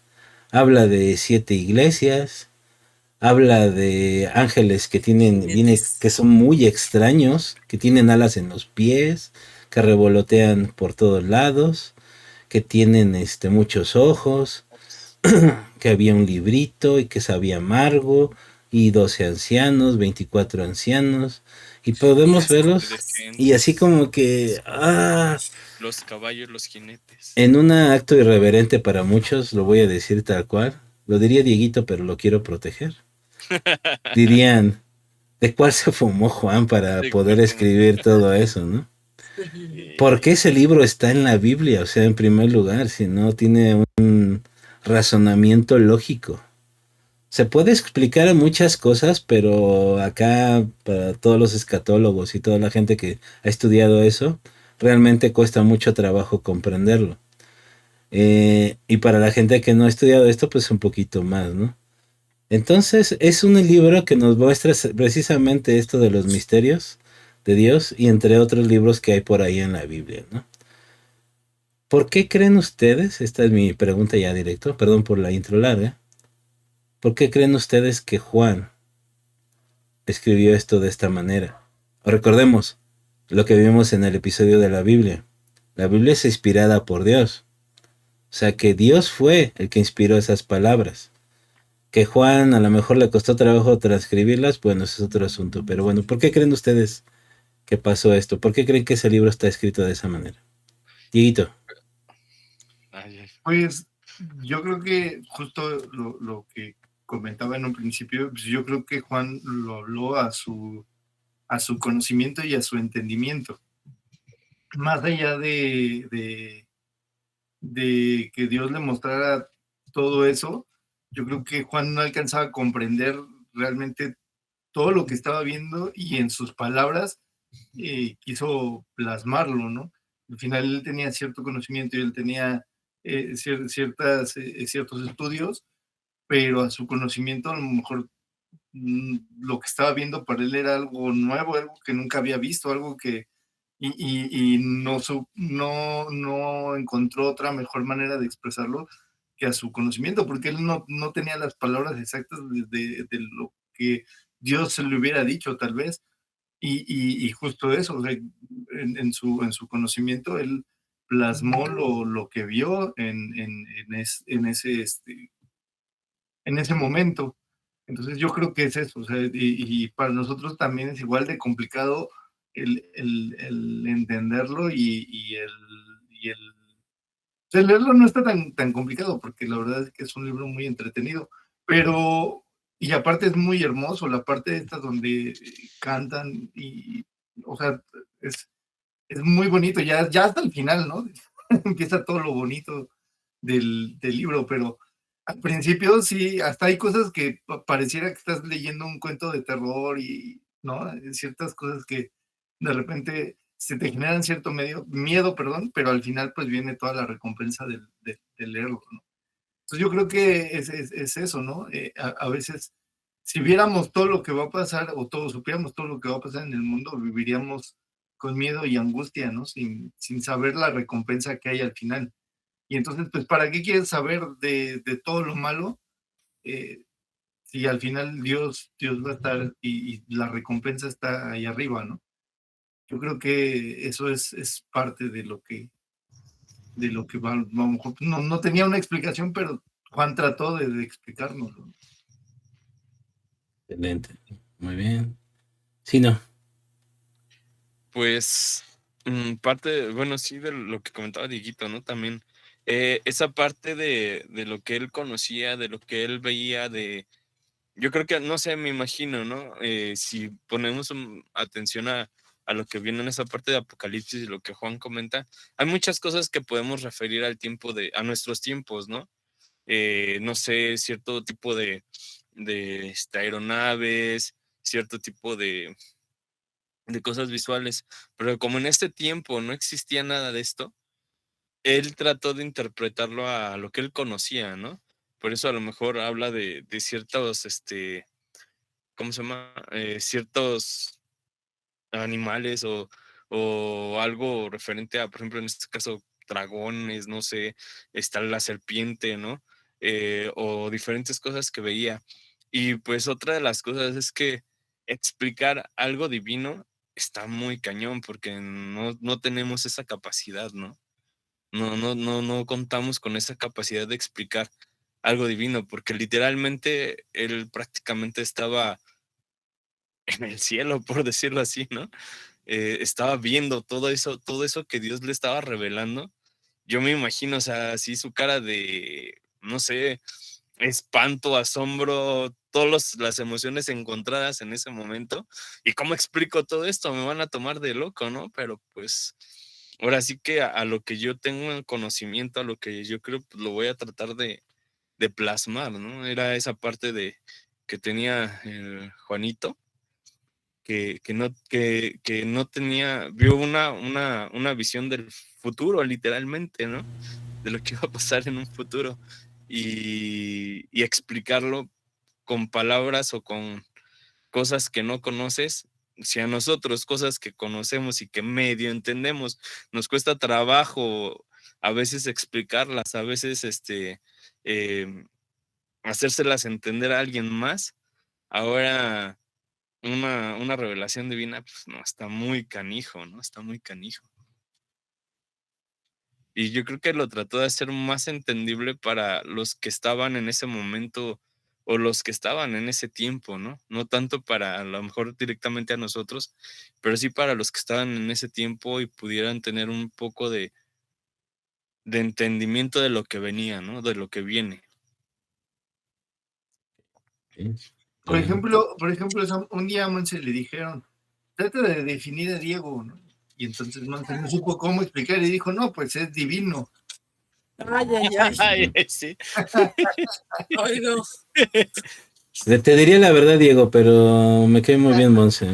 habla de 7 iglesias, habla de ángeles que que son muy extraños, que tienen alas en los pies, que revolotean por todos lados, que tienen muchos ojos, que había un librito y que sabía amargo, y 12 ancianos, 24 ancianos, y podemos verlos, y así como que, los caballos, los jinetes. en un acto irreverente para muchos, lo voy a decir tal cual, lo diría Dieguito, pero lo quiero proteger. Dirían, ¿de cuál se fumó Juan para poder escribir todo eso, no? ¿Por qué ese libro está en la Biblia? O sea, en primer lugar, si no tiene un razonamiento lógico. Se puede explicar muchas cosas, pero acá, para todos los escatólogos y toda la gente que ha estudiado eso, realmente cuesta mucho trabajo comprenderlo. Y para la gente que no ha estudiado esto, pues un poquito más, ¿no? Entonces es un libro que nos muestra precisamente esto de los misterios de Dios y entre otros libros que hay por ahí en la Biblia, ¿no? ¿Por qué creen ustedes? Esta es mi pregunta ya directo, perdón por la intro larga. ¿Por qué creen ustedes que Juan escribió esto de esta manera? Recordemos lo que vimos en el episodio de la Biblia. La Biblia es inspirada por Dios. O sea que Dios fue el que inspiró esas palabras. Que Juan a lo mejor le costó trabajo transcribirlas, bueno, ese es otro asunto. Pero bueno, ¿por qué creen ustedes que pasó esto? ¿Por qué creen que ese libro está escrito de esa manera? Dieguito. Ay, Pues yo creo que justo lo que comentaba en un principio, pues yo creo que Juan lo habló a su conocimiento y a su entendimiento. Más allá de que Dios le mostrara todo eso, yo creo que Juan no alcanzaba a comprender realmente todo lo que estaba viendo y en sus palabras quiso plasmarlo, ¿no? Al final él tenía cierto conocimiento y él tenía ciertos estudios, pero a su conocimiento a lo mejor lo que estaba viendo para él era algo nuevo, algo que nunca había visto, algo que y no encontró otra mejor manera de expresarlo que a su conocimiento, porque él no tenía las palabras exactas de lo que Dios se le hubiera dicho, tal vez. Y justo eso, o sea, en su conocimiento, él plasmó lo que vio en ese momento. Entonces yo creo que es eso, o sea, y para nosotros también es igual de complicado el entenderlo o sea, leerlo no está tan complicado, porque la verdad es que es un libro muy entretenido, pero, y aparte es muy hermoso, la parte esta donde cantan o sea, es muy bonito, ya hasta el final, ¿no? Empieza todo lo bonito del libro, pero al principio sí, hasta hay cosas que pareciera que estás leyendo un cuento de terror y, ¿no? Ciertas cosas que de repente se te generan cierto miedo, perdón, pero al final pues viene toda la recompensa de leerlo, ¿no? Entonces yo creo que es eso, ¿no? A veces, si viéramos todo lo que va a pasar o supiéramos todo lo que va a pasar en el mundo, viviríamos con miedo y angustia, ¿no? Sin saber la recompensa que hay al final. Y entonces, pues, ¿para qué quieres saber de todo lo malo? eh, si al final Dios va a estar y la recompensa está ahí arriba, ¿no? Yo creo que eso es parte de lo que va, a lo mejor no tenía una explicación, pero Juan trató de explicárnoslo. Excelente. Muy bien. Sí, no. pues parte, bueno, sí, de lo que comentaba Dieguito, ¿no? También esa parte de lo que él conocía, de lo que él veía, yo creo que, no sé, me imagino, ¿no? Si ponemos atención a lo que viene en esa parte de Apocalipsis y lo que Juan comenta, hay muchas cosas que podemos referir a nuestros tiempos, ¿no? No sé, cierto tipo de aeronaves, cierto tipo de cosas visuales, pero como en este tiempo no existía nada de esto, él trató de interpretarlo a lo que él conocía, ¿no? Por eso a lo mejor habla de ciertos, ¿cómo se llama? Ciertos animales o algo referente a, por ejemplo, en este caso, dragones, no sé, está la serpiente, ¿no? O diferentes cosas que veía. Y pues otra de las cosas es que explicar algo divino está muy cañón porque no tenemos esa capacidad, ¿no? No contamos con esa capacidad de explicar algo divino, porque literalmente él prácticamente estaba en el cielo, por decirlo así, ¿no? Estaba viendo todo eso que Dios le estaba revelando. Yo me imagino, o sea, así su cara de, no sé, espanto, asombro, todas las emociones encontradas en ese momento. ¿Y cómo explico todo esto? Me van a tomar de loco, ¿no? Pero pues ahora sí que a lo que yo tengo en conocimiento, a lo que yo creo, pues lo voy a tratar de plasmar, ¿no? Era esa parte de que tenía el Juanito, que no tenía, vio una visión del futuro, literalmente, ¿no? de lo que iba a pasar en un futuro y explicarlo con palabras o con cosas que no conoces. Si a nosotros cosas que conocemos y que medio entendemos nos cuesta trabajo a veces explicarlas, a veces em, hacérselas entender a alguien más, ahora una revelación divina, pues no, está muy canijo, ¿no? Está muy canijo. Y yo creo que lo trató de hacer más entendible para los que estaban en ese momento o los que estaban en ese tiempo, ¿no? No tanto para a lo mejor directamente a nosotros, pero sí para los que estaban en ese tiempo y pudieran tener un poco de entendimiento de lo que venía, ¿no? De lo que viene. Sí. Por ejemplo, un día a Monse le dijeron, trata de definir a Diego, ¿no? Y entonces Monse no supo cómo explicar y dijo, no, pues es divino. Ay, ay, ay. Ay, sí. Ay, no. Te diría la verdad, Diego, pero me cae muy bien, Monse.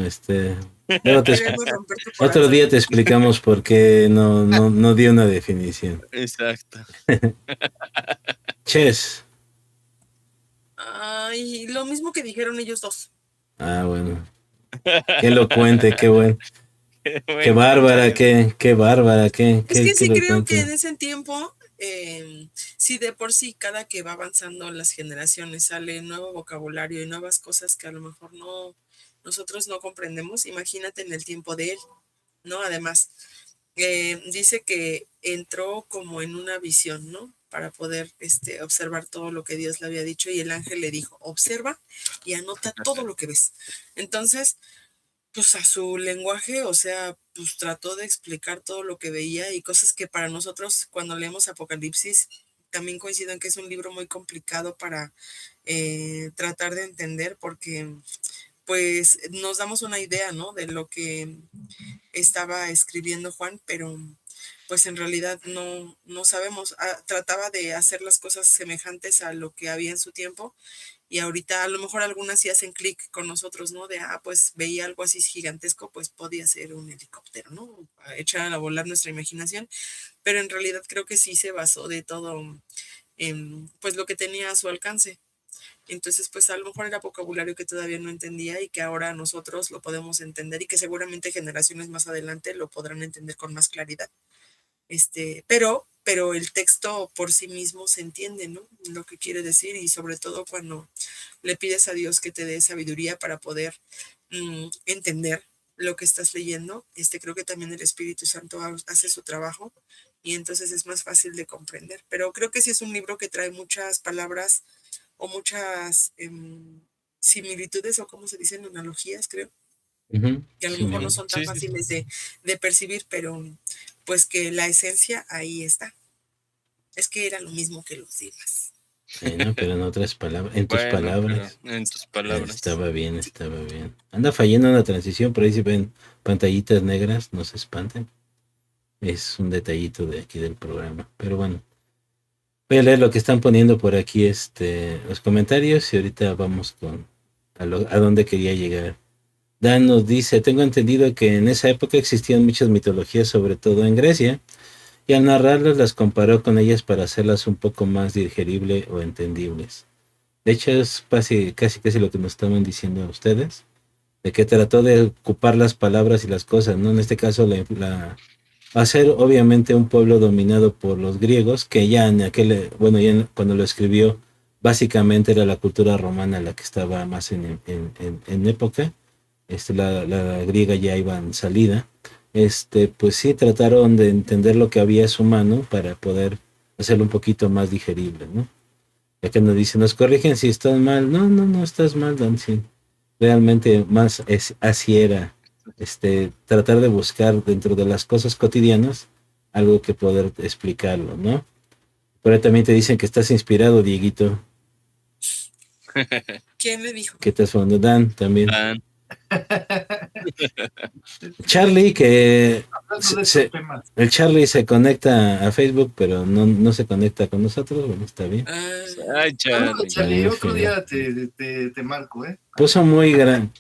Luego Queremos romper tu otro corazón. día te explicamos por qué no dio una definición. Exacto. Chess. Ay, lo mismo que dijeron ellos dos. Ah, bueno. Qué elocuente, qué bueno. Qué Bueno, bárbara, qué bárbara, Es que qué sí creo que en elocuente. ese tiempo, sí de por sí, cada que va avanzando las generaciones sale nuevo vocabulario y nuevas cosas que a lo mejor nosotros no comprendemos. Imagínate en el tiempo de él, ¿no? Además, dice que entró como en una visión, ¿no? Para poder observar todo lo que Dios le había dicho y el ángel le dijo, observa y anota todo lo que ves. Entonces, pues a su lenguaje, o sea, pues trató de explicar todo lo que veía y cosas que para nosotros cuando leemos Apocalipsis, también coincido en que es un libro muy complicado para tratar de entender porque pues nos damos una idea, ¿no? De lo que estaba escribiendo Juan, pero pues en realidad no sabemos. Trataba de hacer las cosas semejantes a lo que había en su tiempo y ahorita a lo mejor algunas sí hacen clic con nosotros, ¿no? De, pues veía algo así gigantesco, pues podía ser un helicóptero, ¿no? Echar a volar nuestra imaginación, pero en realidad creo que sí se basó de todo en, pues lo que tenía a su alcance. Entonces, pues a lo mejor era vocabulario que todavía no entendía y que ahora nosotros lo podemos entender y que seguramente generaciones más adelante lo podrán entender con más claridad. Pero el texto por sí mismo se entiende, ¿no? Lo que quiere decir y sobre todo cuando le pides a Dios que te dé sabiduría para poder entender lo que estás leyendo, creo que también el Espíritu Santo hace su trabajo y entonces es más fácil de comprender. Pero creo que sí es un libro que trae muchas palabras o muchas similitudes o como se dicen, analogías, creo, que a lo Sí, mejor no son tan sí, sí. fáciles de percibir, pero pues que la esencia ahí está. Es que era lo mismo que los demás. bueno, pero en otras palabras, en tus Bueno, pero palabras. en tus palabras. Estaba bien, estaba bien. Anda fallando una transición, por ahí si ven pantallitas negras, no se espanten. Es un detallito de aquí del programa. Pero bueno, voy a leer lo que están poniendo por aquí, los comentarios y ahorita vamos a dónde quería llegar. Dan nos dice, tengo entendido que en esa época existían muchas mitologías, sobre todo en Grecia, y al narrarlas las comparó con ellas para hacerlas un poco más digeribles o entendibles. De hecho, es casi lo que nos estaban diciendo ustedes, de que trató de ocupar las palabras y las cosas, ¿no? En este caso, va a ser obviamente un pueblo dominado por los griegos, que ya cuando lo escribió, básicamente era la cultura romana la que estaba más en época. La griega ya iba en salida. Pues sí, trataron de entender lo que había a su mano para poder hacerlo un poquito más digerible, ¿no? Ya que nos dicen, nos corrigen si estás mal. No estás mal, Dan. Sí. Realmente más así era. Tratar de buscar dentro de las cosas cotidianas algo que poder explicarlo, ¿no? Pero también te dicen que estás inspirado, Dieguito. ¿Quién le dijo? ¿Qué estás falando? Dan también. Dan. Charlie, que Hablando de estos temas. el Charlie se conecta a Facebook, pero no se conecta con nosotros. Bueno, está bien. Ay, Charlie. Charlie, otro día te marco, ¿eh? Puso muy grande.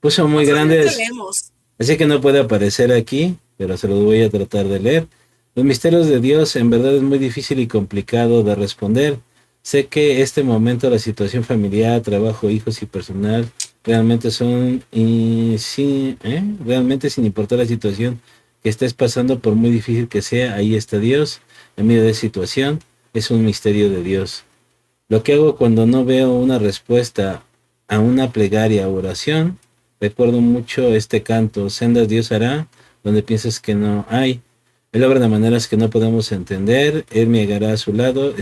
Nosotros te leemos. Así que no puede aparecer aquí, pero se los voy a tratar de leer. Los misterios de Dios en verdad es muy difícil y complicado de responder. Sé que este momento, la situación familiar, trabajo, hijos y personal, realmente son, y sí, realmente sin importar la situación que estés pasando, por muy difícil que sea, ahí está Dios, en medio de esa situación, es un misterio de Dios. Lo que hago cuando no veo una respuesta a una plegaria o oración, recuerdo mucho este canto, sendas Dios hará, donde piensas que no hay. Él obra de maneras que no podemos entender, Él me guiará a su lado,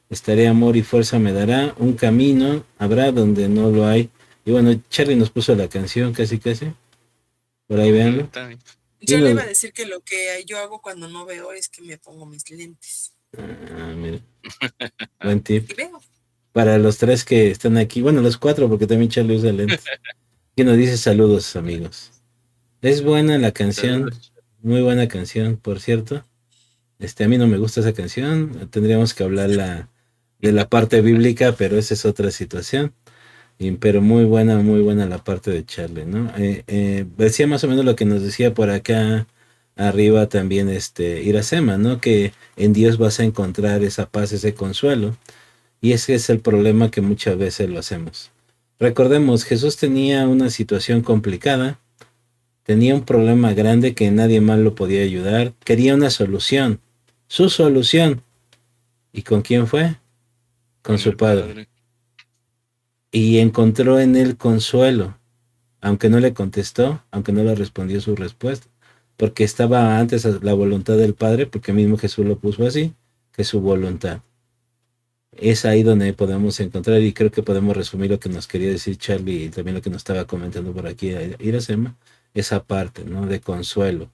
estaré amor y fuerza me dará, un camino habrá donde no lo hay. Y bueno, Charlie nos puso la canción casi, por ahí véanlo. Yo le iba a decir que lo que yo hago cuando no veo es que me pongo mis lentes. Mira. Buen tip. Y veo. Para los 3 que están aquí, bueno, los 4, porque también Charlie usa lentes. Que nos dice saludos, amigos. Es buena la canción, muy buena canción, por cierto. A mí no me gusta esa canción, tendríamos que hablar de la parte bíblica, pero esa es otra situación. Pero muy buena la parte de Charlie, ¿no? Decía más o menos lo que nos decía por acá arriba también Iracema, ¿no? Que en Dios vas a encontrar esa paz, ese consuelo. Y ese es el problema que muchas veces lo hacemos. Recordemos, Jesús tenía una situación complicada, tenía un problema grande que nadie más lo podía ayudar, quería una solución, su solución. ¿Y con quién fue? Con su padre. Y encontró en él consuelo, aunque no le contestó, aunque no le respondió su respuesta, porque estaba antes la voluntad del Padre, porque mismo Jesús lo puso así, que su voluntad. Es ahí donde podemos encontrar, y creo que podemos resumir lo que nos quería decir Charlie y también lo que nos estaba comentando por aquí Iracema, esa parte, ¿no? De consuelo.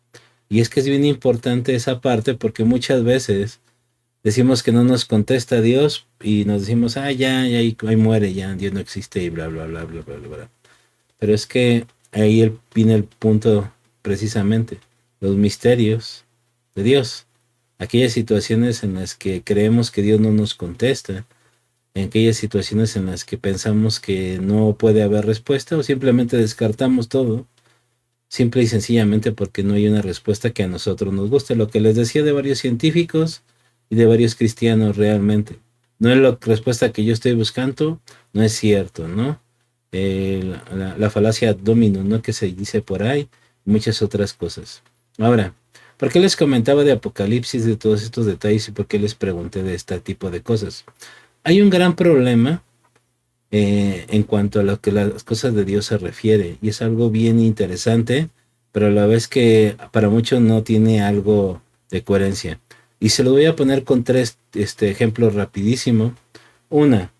Y es que es bien importante esa parte porque muchas veces decimos que no nos contesta Dios y nos decimos, ya, ahí muere, ya, Dios no existe y bla, bla, bla, bla, bla, bla, bla. Pero es que ahí viene el punto precisamente, los misterios de Dios. Aquellas situaciones en las que creemos que Dios no nos contesta, en aquellas situaciones en las que pensamos que no puede haber respuesta o simplemente descartamos todo, simple y sencillamente porque no hay una respuesta que a nosotros nos guste. Lo que les decía de varios científicos y de varios cristianos realmente. No es la respuesta que yo estoy buscando, no es cierto, ¿no? La falacia dominum, ¿no? Que se dice por ahí, muchas otras cosas. Ahora, ¿por qué les comentaba de Apocalipsis, de todos estos detalles y por qué les pregunté de este tipo de cosas? Hay un gran problema en cuanto a lo que las cosas de Dios se refiere y es algo bien interesante, pero a la vez que para muchos no tiene algo de coherencia. Y se lo voy a poner con 3 ejemplos rapidísimo. Una,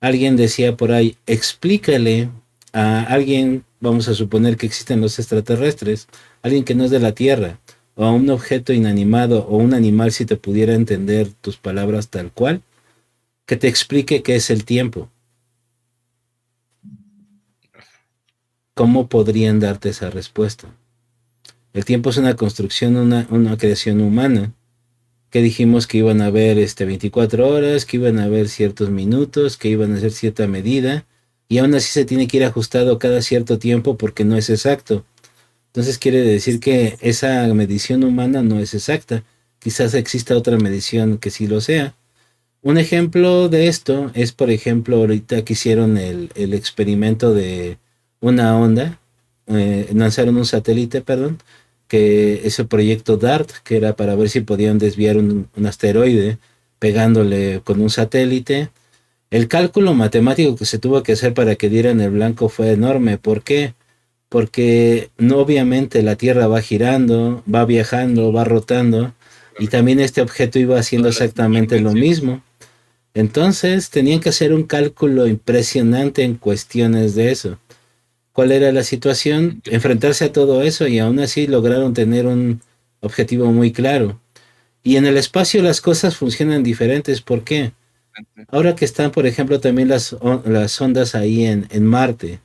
alguien decía por ahí, explícale a alguien, vamos a suponer que existen los extraterrestres, alguien que no es de la Tierra, o a un objeto inanimado o un animal, si te pudiera entender tus palabras tal cual, que te explique qué es el tiempo. ¿Cómo podrían darte esa respuesta? El tiempo es una construcción, una creación humana, que dijimos que iban a haber 24 horas, que iban a haber ciertos minutos, que iban a ser cierta medida, y aún así se tiene que ir ajustado cada cierto tiempo porque no es exacto. Entonces quiere decir que esa medición humana no es exacta. Quizás exista otra medición que sí lo sea. Un ejemplo de esto es, por ejemplo, ahorita que hicieron el experimento de una onda, lanzaron un satélite, que es el proyecto DART, que era para ver si podían desviar un asteroide pegándole con un satélite. El cálculo matemático que se tuvo que hacer para que dieran el blanco fue enorme. ¿Por qué? Porque no, obviamente la Tierra va girando, va viajando, va rotando, y también este objeto iba haciendo exactamente lo mismo. Entonces tenían que hacer un cálculo impresionante en cuestiones de eso. ¿Cuál era la situación? Enfrentarse a todo eso y aún así lograron tener un objetivo muy claro. Y en el espacio las cosas funcionan diferentes. ¿Por qué? Ahora que están, por ejemplo, también las ondas ahí en Marte,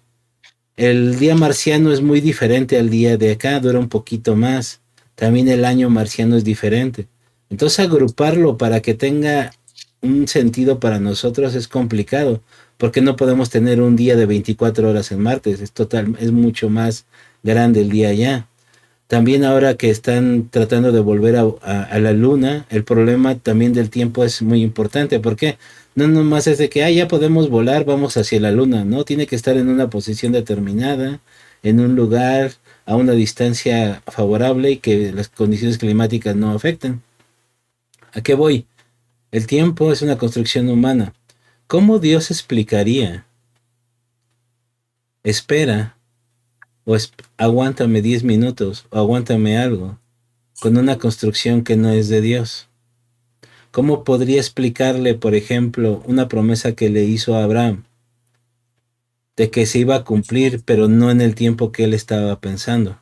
el día marciano es muy diferente al día de acá, dura un poquito más. También el año marciano es diferente. Entonces agruparlo para que tenga un sentido para nosotros es complicado, porque no podemos tener un día de 24 horas en Marte, es mucho más grande el día allá. También ahora que están tratando de volver a la luna, el problema también del tiempo es muy importante. ¿Por qué? No nomás es de que ya podemos volar, vamos hacia la luna, ¿no? Tiene que estar en una posición determinada, en un lugar, a una distancia favorable y que las condiciones climáticas no afecten. ¿A qué voy? El tiempo es una construcción humana. ¿Cómo Dios explicaría? Espera, o aguántame 10 minutos, o aguántame algo, con una construcción que no es de Dios. ¿Cómo podría explicarle, por ejemplo, una promesa que le hizo a Abraham, de que se iba a cumplir, pero no en el tiempo que él estaba pensando?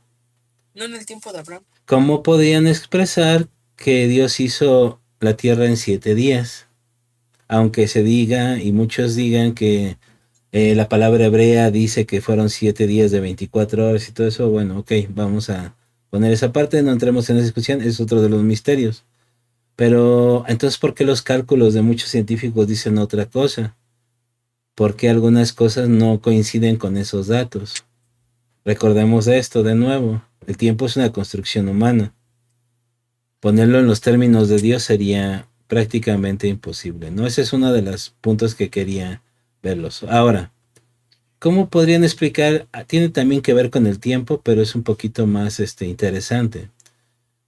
No en el tiempo de Abraham. ¿Cómo podían expresar que Dios hizo la tierra en 7 días? Aunque se diga, y muchos digan que la palabra hebrea dice que fueron 7 días de 24 horas y todo eso, bueno, ok, vamos a poner esa parte, no entremos en esa discusión, es otro de los misterios. Pero entonces, ¿por qué los cálculos de muchos científicos dicen otra cosa? ¿Por qué algunas cosas no coinciden con esos datos? Recordemos esto de nuevo, el tiempo es una construcción humana. Ponerlo en los términos de Dios sería prácticamente imposible, ¿no? Ese es uno de los puntos que quería verlos. Ahora, ¿cómo podrían explicar? Tiene también que ver con el tiempo, pero es un poquito más interesante.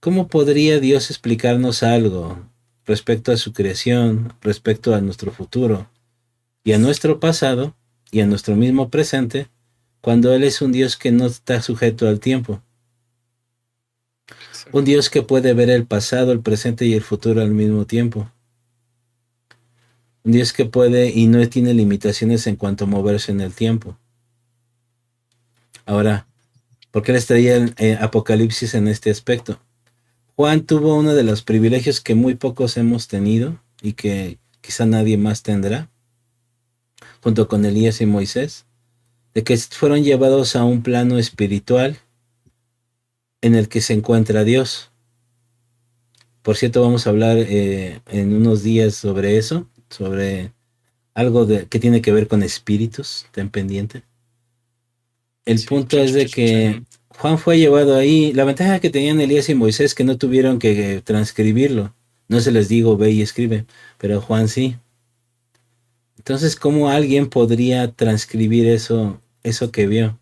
¿Cómo podría Dios explicarnos algo respecto a su creación, respecto a nuestro futuro y a nuestro pasado y a nuestro mismo presente, cuando Él es un Dios que no está sujeto al tiempo? Un Dios que puede ver el pasado, el presente y el futuro al mismo tiempo. Un Dios que puede y no tiene limitaciones en cuanto a moverse en el tiempo. Ahora, ¿por qué les traía el Apocalipsis en este aspecto? Juan tuvo uno de los privilegios que muy pocos hemos tenido y que quizá nadie más tendrá, junto con Elías y Moisés, de que fueron llevados a un plano espiritual en el que se encuentra Dios. Por cierto, vamos a hablar en unos días sobre eso, sobre algo que tiene que ver con espíritus, ten pendiente. El punto es de que Juan fue llevado ahí. La ventaja que tenían Elías y Moisés es que no tuvieron que transcribirlo. No se les digo ve y escribe, pero Juan sí. Entonces, ¿cómo alguien podría transcribir eso que vio?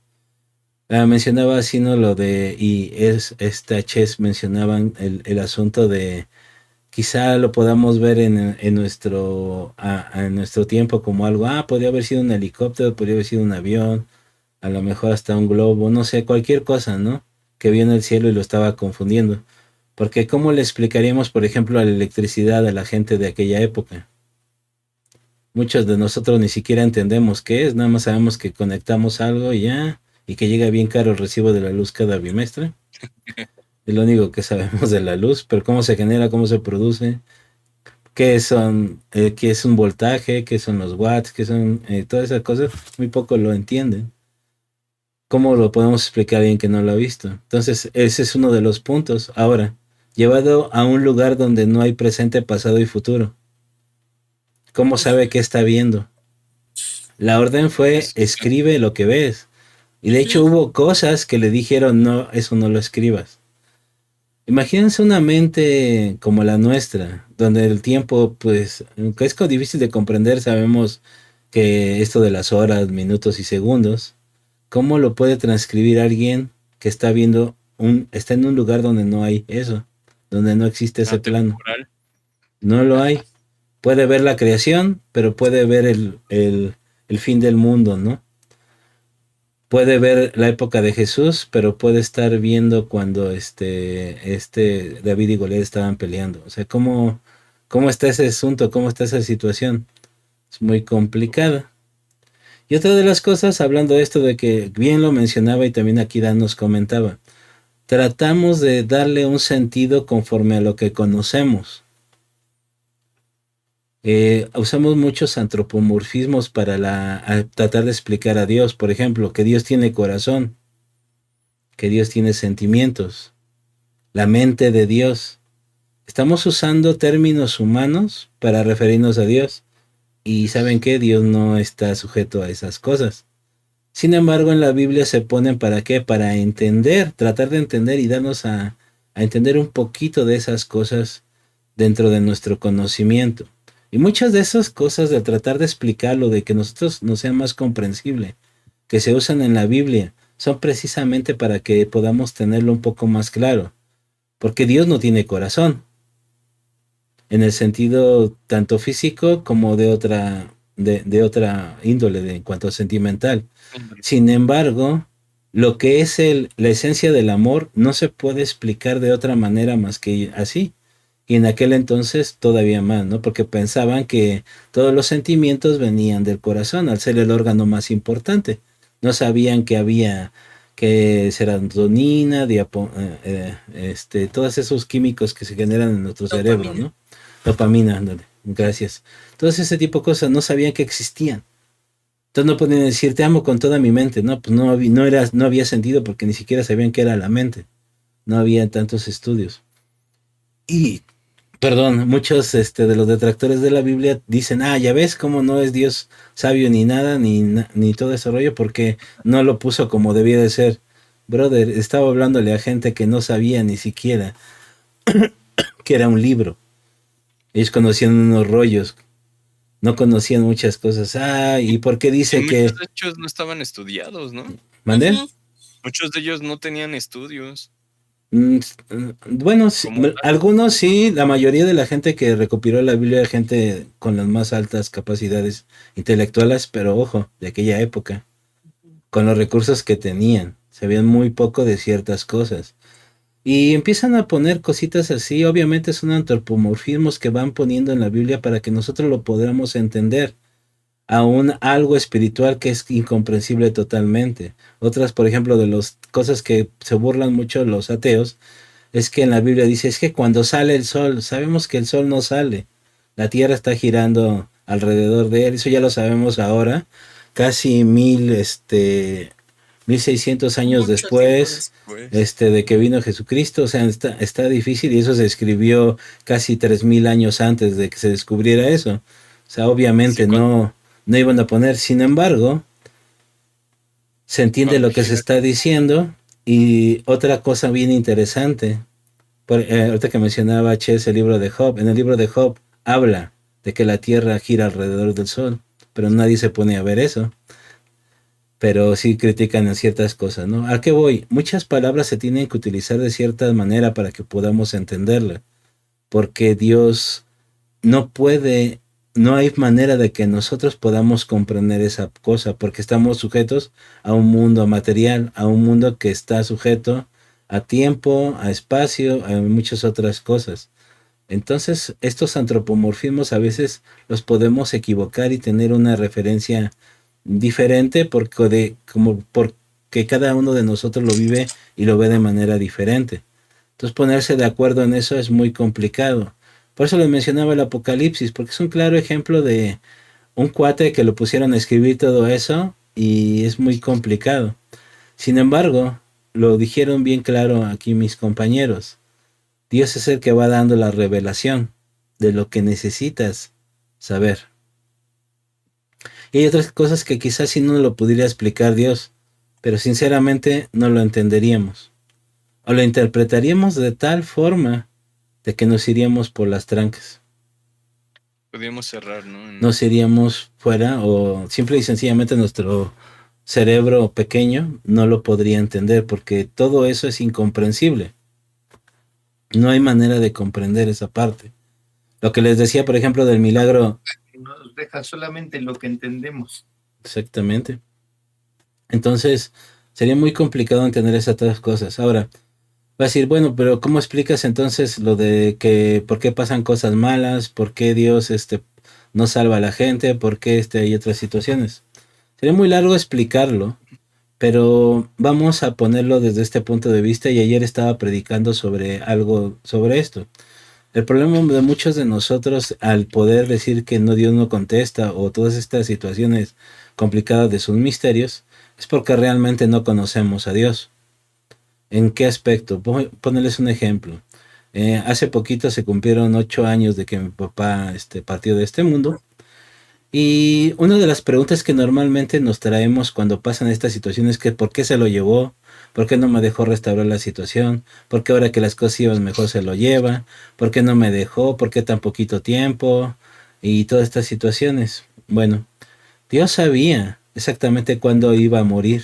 Mencionaba así, ¿no? Lo de, y esta Ches mencionaban el asunto de quizá lo podamos ver en nuestro tiempo como algo, podría haber sido un helicóptero, podría haber sido un avión, a lo mejor hasta un globo, no sé, cualquier cosa, ¿no? Que vio en el cielo y lo estaba confundiendo. Porque ¿cómo le explicaríamos, por ejemplo, a la electricidad a la gente de aquella época? Muchos de nosotros ni siquiera entendemos qué es, nada más sabemos que conectamos algo y ya, y que llega bien caro el recibo de la luz cada bimestre. Es lo único que sabemos de la luz, pero cómo se genera, cómo se produce, qué es un voltaje, qué son los watts, qué son todas esas cosas, muy poco lo entienden. ¿Cómo lo podemos explicar a alguien que no lo ha visto? Entonces, ese es uno de los puntos. Ahora, llevado a un lugar donde no hay presente, pasado y futuro. ¿Cómo sabe qué está viendo? La orden fue, escribe lo que ves. Y de hecho hubo cosas que le dijeron, no, eso no lo escribas. Imagínense una mente como la nuestra, donde el tiempo, pues, aunque es difícil de comprender, sabemos que esto de las horas, minutos y segundos, ¿cómo lo puede transcribir alguien que está viendo está en un lugar donde no hay eso, donde no existe ese plano? No lo hay. Puede ver la creación, pero puede ver el fin del mundo, ¿no? Puede ver la época de Jesús, pero puede estar viendo cuando David y Goliat estaban peleando. O sea, ¿cómo está ese asunto? ¿Cómo está esa situación? Es muy complicada. Y otra de las cosas, hablando de esto, de que bien lo mencionaba y también aquí Dan nos comentaba, tratamos de darle un sentido conforme a lo que conocemos. Usamos muchos antropomorfismos para tratar de explicar a Dios. Por ejemplo, que Dios tiene corazón, que Dios tiene sentimientos, la mente de Dios. Estamos usando términos humanos para referirnos a Dios. Y ¿saben qué? Dios no está sujeto a esas cosas. Sin embargo, en la Biblia se ponen ¿para qué? Para entender, tratar de entender y darnos a entender un poquito de esas cosas dentro de nuestro conocimiento. Y muchas de esas cosas de tratar de explicarlo, de que nosotros nos sea más comprensible, que se usan en la Biblia, son precisamente para que podamos tenerlo un poco más claro. Porque Dios no tiene corazón, en el sentido tanto físico como de otra índole, en cuanto a sentimental. Sin embargo, lo que es la esencia del amor no se puede explicar de otra manera más que así. Y en aquel entonces todavía más, ¿no? Porque pensaban que todos los sentimientos venían del corazón, al ser el órgano más importante. No sabían que había que serotonina, todos esos químicos que se generan en nuestro cerebro, ¿no? Dopamina, ándale, gracias. Entonces ese tipo de cosas no sabían que existían. Entonces no podían decir te amo con toda mi mente, no, pues no había sentido porque ni siquiera sabían qué era la mente. No había tantos estudios. Y perdón, muchos de los detractores de la Biblia dicen, ya ves cómo no es Dios sabio ni nada, ni todo ese rollo, porque no lo puso como debía de ser. Brother, estaba hablándole a gente que no sabía ni siquiera que era un libro. Ellos conocían unos rollos, no conocían muchas cosas. ¿Y por qué dice que...? Muchos de ellos no estaban estudiados, ¿no? ¿Mandé? Muchos de ellos no tenían estudios. Bueno, sí, algunos sí, la mayoría de la gente que recopiló la Biblia era gente con las más altas capacidades intelectuales, pero ojo, de aquella época, con los recursos que tenían, sabían muy poco de ciertas cosas. Y empiezan a poner cositas así, obviamente son antropomorfismos que van poniendo en la Biblia para que nosotros lo podamos entender. Aún algo espiritual que es incomprensible totalmente. Otras, por ejemplo, de las cosas que se burlan mucho los ateos, es que en la Biblia dice, es que cuando sale el sol, sabemos que el sol no sale, la tierra está girando alrededor de él, eso ya lo sabemos ahora, casi 1600 años después, de que vino Jesucristo, o sea, está difícil y eso se escribió casi 3000 años antes de que se descubriera eso, o sea, obviamente no iban a poner, sin embargo, se entiende lo que se está diciendo. Y otra cosa bien interesante, ahorita que mencionaba Ches el libro de Job, en el libro de Job habla de que la tierra gira alrededor del sol, pero nadie se pone a ver eso. Pero sí critican en ciertas cosas, ¿no? ¿A qué voy? Muchas palabras se tienen que utilizar de cierta manera para que podamos entenderla, porque Dios no hay manera de que nosotros podamos comprender esa cosa, porque estamos sujetos a un mundo material, a un mundo que está sujeto a tiempo, a espacio, a muchas otras cosas. Entonces, estos antropomorfismos a veces los podemos equivocar y tener una referencia diferente porque cada uno de nosotros lo vive y lo ve de manera diferente. Entonces, ponerse de acuerdo en eso es muy complicado. Por eso les mencionaba el Apocalipsis, porque es un claro ejemplo de un cuate que lo pusieron a escribir todo eso y es muy complicado. Sin embargo, lo dijeron bien claro aquí mis compañeros. Dios es el que va dando la revelación de lo que necesitas saber. Y hay otras cosas que quizás si no lo pudiera explicar Dios, pero sinceramente no lo entenderíamos. O lo interpretaríamos de tal forma de que nos iríamos por las trancas. Podríamos cerrar, ¿no? Nos iríamos fuera o simple y sencillamente nuestro cerebro pequeño no lo podría entender porque todo eso es incomprensible. No hay manera de comprender esa parte. Lo que les decía, por ejemplo, del milagro. Nos deja solamente lo que entendemos. Exactamente. Entonces, sería muy complicado entender esas tres cosas. Ahora, va a decir, bueno, pero ¿cómo explicas entonces lo de que por qué pasan cosas malas? ¿Por qué Dios no salva a la gente? ¿Por qué hay otras situaciones? Sería muy largo explicarlo, pero vamos a ponerlo desde este punto de vista y ayer estaba predicando sobre algo sobre esto. El problema de muchos de nosotros al poder decir que Dios no contesta o todas estas situaciones complicadas de sus misterios es porque realmente no conocemos a Dios. ¿En qué aspecto? Voy a ponerles un ejemplo. Hace poquito se cumplieron 8 años de que mi papá partió de este mundo Y una de las preguntas que normalmente nos traemos cuando pasan estas situaciones es que ¿por qué se lo llevó? ¿Por qué no me dejó restaurar la situación? ¿Por qué ahora que las cosas iban mejor se lo lleva? ¿Por qué no me dejó? ¿Por qué tan poquito tiempo? Y todas estas situaciones. Bueno, Dios sabía exactamente cuándo iba a morir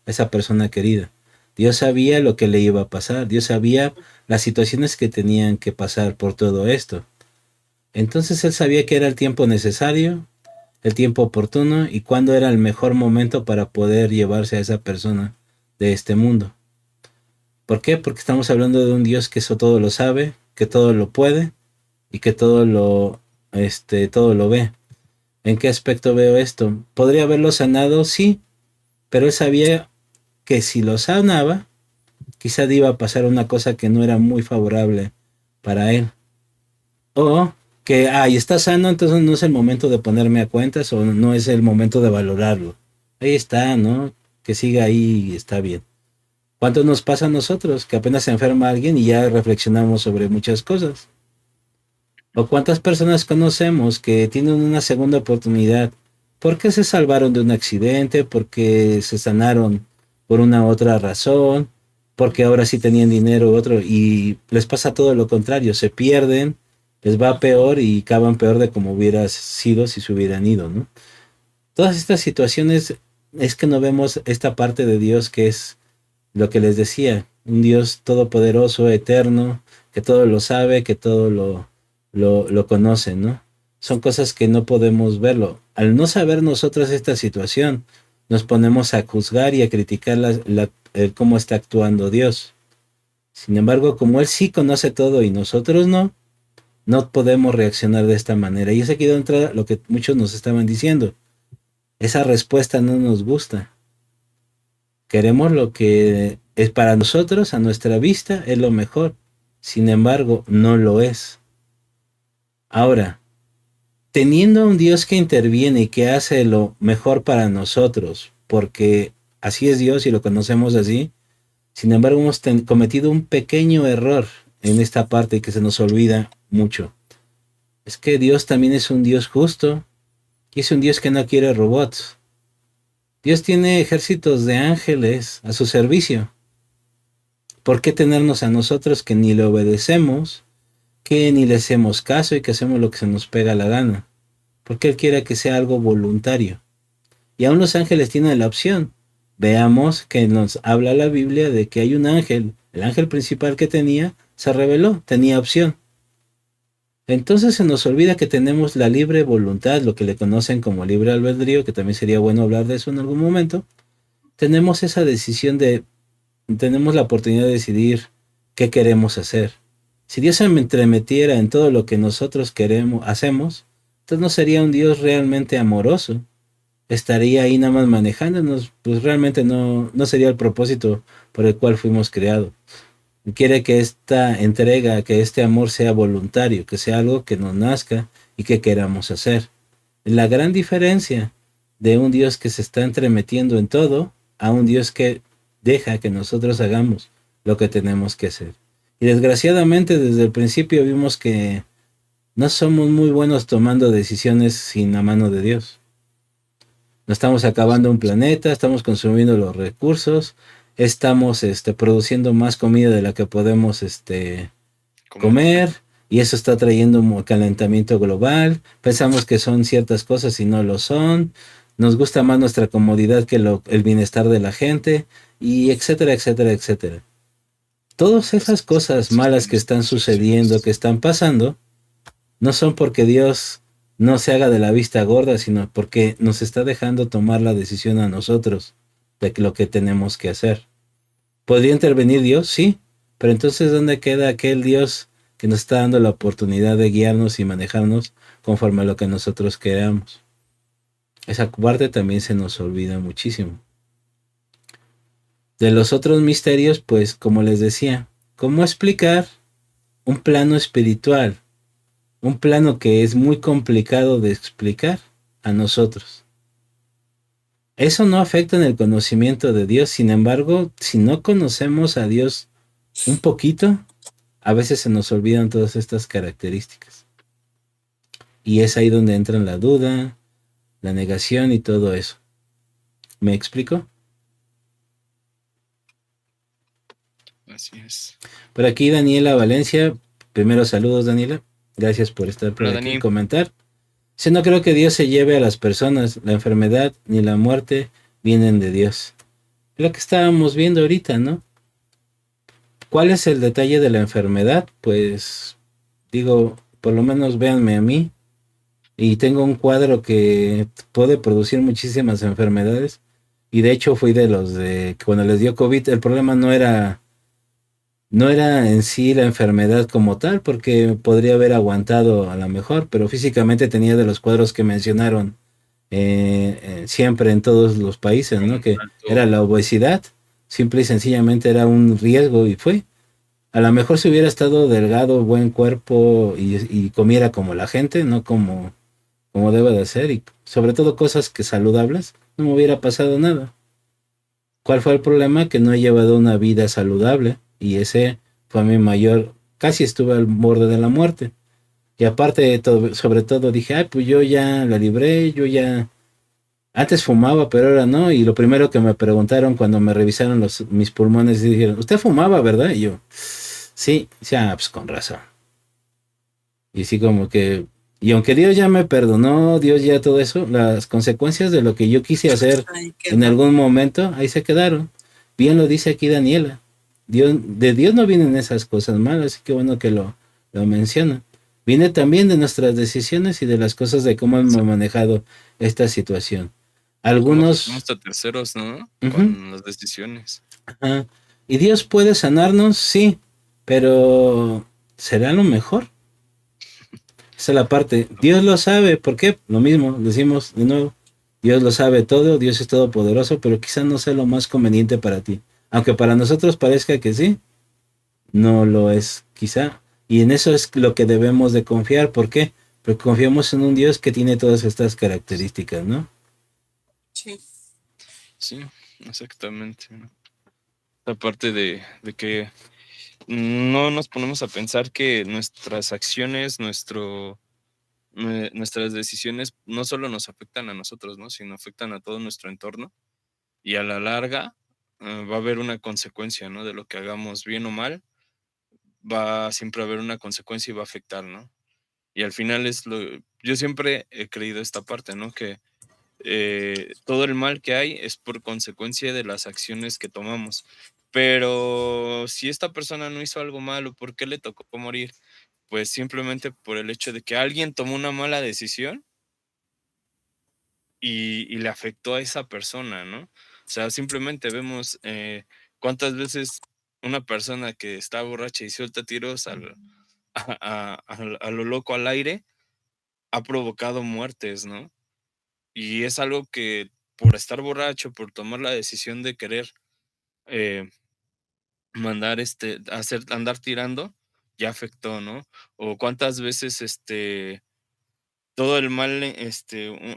esa persona querida. Dios sabía lo que le iba a pasar. Dios sabía las situaciones que tenían que pasar por todo esto. Entonces él sabía que era el tiempo necesario, el tiempo oportuno y cuándo era el mejor momento para poder llevarse a esa persona de este mundo. ¿Por qué? Porque estamos hablando de un Dios que eso todo lo sabe, que todo lo puede y que todo lo ve. ¿En qué aspecto veo esto? ¿Podría haberlo sanado? Sí, pero él sabía que si lo sanaba, quizá iba a pasar una cosa que no era muy favorable para él. O que, está sano, entonces no es el momento de ponerme a cuentas o no es el momento de valorarlo. Ahí está, ¿no? Que siga ahí y está bien. ¿Cuánto nos pasa a nosotros? Que apenas se enferma alguien y ya reflexionamos sobre muchas cosas. ¿O cuántas personas conocemos que tienen una segunda oportunidad? ¿Por qué se salvaron de un accidente? ¿Por qué se sanaron por una otra razón? Porque ahora sí tenían dinero u otro y les pasa todo lo contrario, se pierden, les va peor y acaban peor de como hubiera sido si se hubieran ido, ¿no? Todas estas situaciones es que no vemos esta parte de Dios que es lo que les decía, un Dios todopoderoso, eterno, que todo lo sabe, que todo lo conoce, ¿no? Son cosas que no podemos verlo. Al no saber nosotros esta situación, nos ponemos a juzgar y a criticar cómo está actuando Dios. Sin embargo, como Él sí conoce todo y nosotros no, no podemos reaccionar de esta manera. Y es aquí donde entra lo que muchos nos estaban diciendo. Esa respuesta no nos gusta. Queremos lo que es para nosotros, a nuestra vista, es lo mejor. Sin embargo, no lo es. Ahora, teniendo a un Dios que interviene y que hace lo mejor para nosotros, porque así es Dios y lo conocemos así, sin embargo hemos cometido un pequeño error en esta parte que se nos olvida mucho. Es que Dios también es un Dios justo y es un Dios que no quiere robots. Dios tiene ejércitos de ángeles a su servicio. ¿Por qué tenernos a nosotros que ni le obedecemos, que ni le hacemos caso y que hacemos lo que se nos pega la gana? Porque Él quiere que sea algo voluntario. Y aún los ángeles tienen la opción. Veamos que nos habla la Biblia de que hay un ángel, el ángel principal que tenía, se rebeló, tenía opción. Entonces se nos olvida que tenemos la libre voluntad, lo que le conocen como libre albedrío, que también sería bueno hablar de eso en algún momento. Tenemos esa decisión tenemos la oportunidad de decidir qué queremos hacer. Si Dios se entremetiera en todo lo que nosotros hacemos, entonces no sería un Dios realmente amoroso. Estaría ahí nada más manejándonos, pues realmente no sería el propósito por el cual fuimos creados. Quiere que esta entrega, que este amor sea voluntario, que sea algo que nos nazca y que queramos hacer. La gran diferencia de un Dios que se está entremetiendo en todo a un Dios que deja que nosotros hagamos lo que tenemos que hacer. Y desgraciadamente desde el principio vimos que no somos muy buenos tomando decisiones sin la mano de Dios. Nos estamos acabando un planeta, estamos consumiendo los recursos, estamos produciendo más comida de la que podemos comer y eso está trayendo un calentamiento global. Pensamos que son ciertas cosas y no lo son. Nos gusta más nuestra comodidad que el bienestar de la gente y etcétera, etcétera, etcétera. Todas esas cosas malas que están sucediendo, que están pasando, no son porque Dios no se haga de la vista gorda, sino porque nos está dejando tomar la decisión a nosotros de lo que tenemos que hacer. ¿Podría intervenir Dios? Sí, pero entonces ¿dónde queda aquel Dios que nos está dando la oportunidad de guiarnos y manejarnos conforme a lo que nosotros queramos? Esa parte también se nos olvida muchísimo. De los otros misterios, pues como les decía, ¿cómo explicar un plano espiritual? Un plano que es muy complicado de explicar a nosotros. Eso no afecta en el conocimiento de Dios, sin embargo, si no conocemos a Dios un poquito, a veces se nos olvidan todas estas características. Y es ahí donde entra la duda, la negación y todo eso. ¿Me explico? Así es. Por aquí Daniela Valencia, primero saludos Daniela, gracias por estar por Hola, aquí y Dani. comentar. Si no creo que Dios se lleve a las personas, la enfermedad ni la muerte vienen de Dios. Es lo que estábamos viendo ahorita, ¿no? ¿Cuál es el detalle de la enfermedad? Pues digo, por lo menos véanme a mí y tengo un cuadro que puede producir muchísimas enfermedades y de hecho fui de los de que cuando les dio COVID el problema no era en sí la enfermedad como tal, porque podría haber aguantado a lo mejor, pero físicamente tenía de los cuadros que mencionaron siempre en todos los países, ¿no? Un Que era alto. la obesidad, simple y sencillamente era un riesgo y fue. A lo mejor si hubiera estado delgado, buen cuerpo y comiera como la gente, no como debe de ser, y sobre todo cosas que saludables, no me hubiera pasado nada. ¿Cuál fue el problema? Que no he llevado una vida saludable y ese fue mi mayor, casi estuve al borde de la muerte. Y aparte de todo, sobre todo dije, ay, pues yo ya la libré, yo ya, antes fumaba, pero ahora no. Y lo primero que me preguntaron cuando me revisaron mis pulmones, dijeron, usted fumaba, ¿verdad? Y yo, sí, ya, pues con razón. Y sí como que, y aunque Dios ya me perdonó, Dios ya todo eso, las consecuencias de lo que yo quise hacer Ahí en quedó. algún momento, ahí se quedaron. Bien lo dice aquí Daniela. De Dios no vienen esas cosas malas, así que bueno que lo menciona. Viene también de nuestras decisiones y de las cosas de cómo hemos manejado esta situación. Cómo afectamos Algunos, a terceros, ¿no? ujú, Con las decisiones. ajá. ¿Y Dios puede sanarnos? Sí, pero ¿será lo mejor? Esa es la parte. Dios lo sabe. ¿Por qué? Lo mismo, decimos de nuevo. Dios lo sabe todo, Dios es todopoderoso, pero quizá no sea lo más conveniente para ti. Aunque para nosotros parezca que sí, no lo es, quizá. Y en eso es lo que debemos de confiar. ¿Por qué? Porque confiamos en un Dios que tiene todas estas características, ¿no? Sí. Sí, exactamente, ¿no? Aparte de que no nos ponemos a pensar que nuestras acciones, nuestras decisiones no solo nos afectan a nosotros, ¿no? Sino afectan a todo nuestro entorno. Y a la larga va a haber una consecuencia, ¿no? De lo que hagamos bien o mal, va siempre a haber una consecuencia y va a afectar, ¿no? Y al final yo siempre he creído esta parte, ¿no? Que todo el mal que hay es por consecuencia de las acciones que tomamos. Pero si esta persona no hizo algo malo, ¿por qué le tocó morir? Pues simplemente por el hecho de que alguien tomó una mala decisión y le afectó a esa persona, ¿no? O sea, simplemente vemos cuántas veces una persona que está borracha y suelta tiros a lo loco al aire ha provocado muertes, ¿no? Y es algo que por estar borracho, por tomar la decisión de querer eh, andar tirando, ya afectó, ¿no? O cuántas veces todo el mal,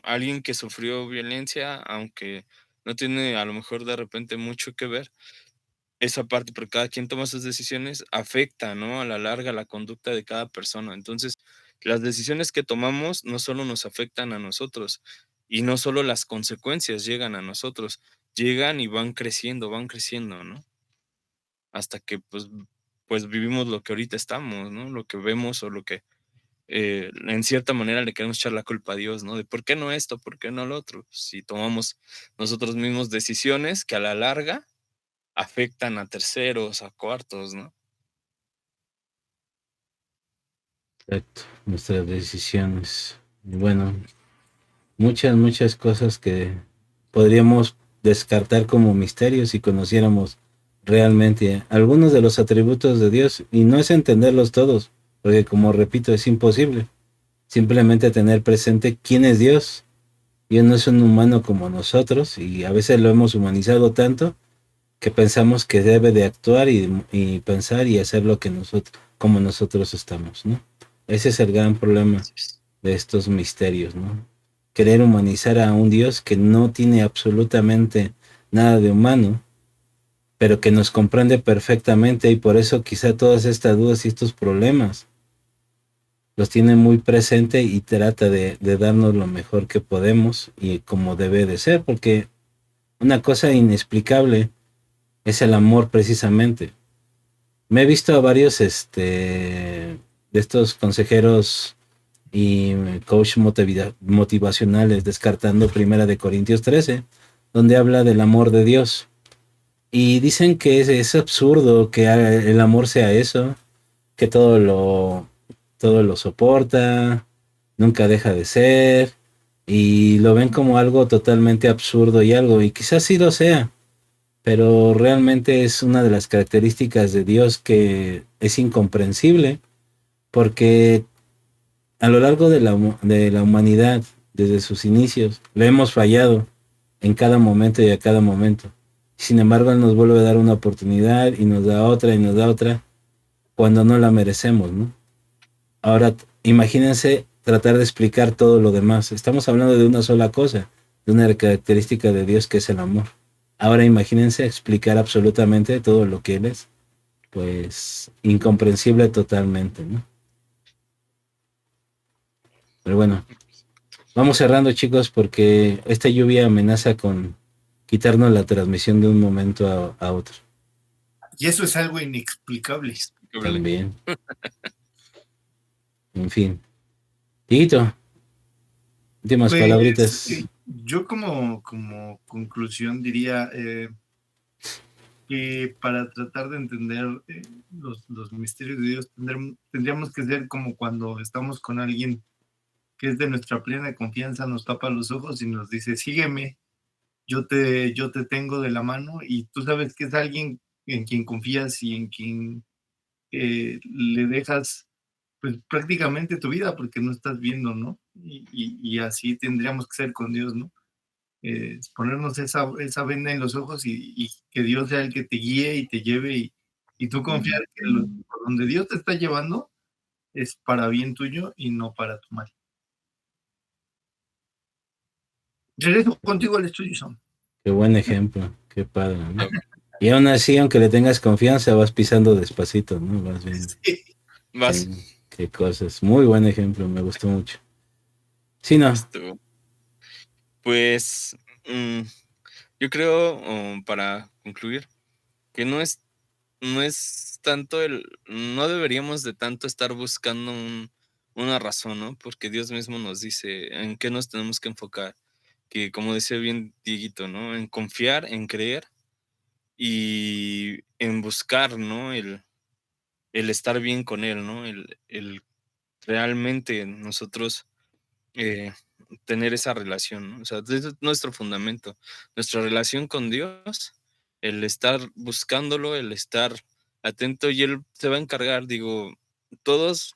alguien que sufrió violencia, aunque no tiene a lo mejor de repente mucho que ver, esa parte, porque cada quien toma sus decisiones, afecta, ¿no? A la larga la conducta de cada persona. Entonces, las decisiones que tomamos no solo nos afectan a nosotros y no solo las consecuencias llegan a nosotros, llegan y van creciendo, ¿no? Hasta que pues vivimos lo que ahorita estamos, ¿no? Lo que vemos o lo que en cierta manera le queremos echar la culpa a Dios, ¿no? De por qué no esto, por qué no lo otro. Si tomamos nosotros mismos decisiones que a la larga afectan a terceros, a cuartos, ¿no? Exacto, nuestras decisiones. Y bueno, muchas cosas que podríamos descartar como misterios si conociéramos realmente algunos de los atributos de Dios. Y no es entenderlos todos, porque como repito, es imposible. Simplemente tener presente quién es Dios. Dios no es un humano como nosotros y a veces lo hemos humanizado tanto que pensamos que debe de actuar y pensar y hacer lo que como nosotros estamos, ¿no? Ese es el gran problema Así es. de estos misterios, ¿no? Querer humanizar a un Dios que no tiene absolutamente nada de humano, pero que nos comprende perfectamente y por eso quizá todas estas dudas y estos problemas los tiene muy presente y trata de darnos lo mejor que podemos y como debe de ser, porque una cosa inexplicable es el amor precisamente. Me he visto a varios de estos consejeros y coach motivacionales descartando Primera de Corintios 13, donde habla del amor de Dios. Y dicen que es absurdo que el amor sea eso, que todo lo soporta, nunca deja de ser, y lo ven como algo totalmente absurdo y quizás sí lo sea, pero realmente es una de las características de Dios que es incomprensible, porque a lo largo de la humanidad, desde sus inicios, le hemos fallado en cada momento y a cada momento. Sin embargo, Él nos vuelve a dar una oportunidad y nos da otra y nos da otra cuando no la merecemos, ¿no? Ahora, imagínense tratar de explicar todo lo demás. Estamos hablando de una sola cosa, de una característica de Dios que es el amor. Ahora imagínense explicar absolutamente todo lo que Él es. Pues incomprensible totalmente, ¿no? Pero bueno, vamos cerrando, chicos, porque esta lluvia amenaza con quitarnos la transmisión de un momento a otro. Y eso es algo inexplicable. También. En fin. Dieguito, últimas Pues palabritas. yo como conclusión diría que para tratar de entender los misterios de Dios tendríamos que ser como cuando estamos con alguien que es de nuestra plena confianza, nos tapa los ojos y nos dice, sígueme, yo te tengo de la mano, y tú sabes que es alguien en quien confías y en quien le dejas pues prácticamente tu vida porque no estás viendo, ¿no? Y así tendríamos que ser con Dios, ¿no? Ponernos esa venda en los ojos y que Dios sea el que te guíe y te lleve, y tú confiar que por donde Dios te está llevando es para bien tuyo y no para tu mal. Regreso contigo al estudio, Sam. Qué buen ejemplo, qué padre, ¿no? Y aún así, aunque le tengas confianza, vas pisando despacito, ¿no? Vas viendo. Sí. Vas. Qué cosas. Muy buen ejemplo, me gustó mucho. Sí, no. Pues yo creo, para concluir, que no es tanto no deberíamos de tanto estar buscando una razón, ¿no? Porque Dios mismo nos dice en qué nos tenemos que enfocar, que como decía bien Dieguito, ¿no? En confiar, en creer y en buscar, ¿no? El estar bien con Él, ¿no? El realmente nosotros tener esa relación, ¿no? O sea, ese es nuestro fundamento, nuestra relación con Dios, el estar buscándolo, el estar atento y Él se va a encargar, digo, todos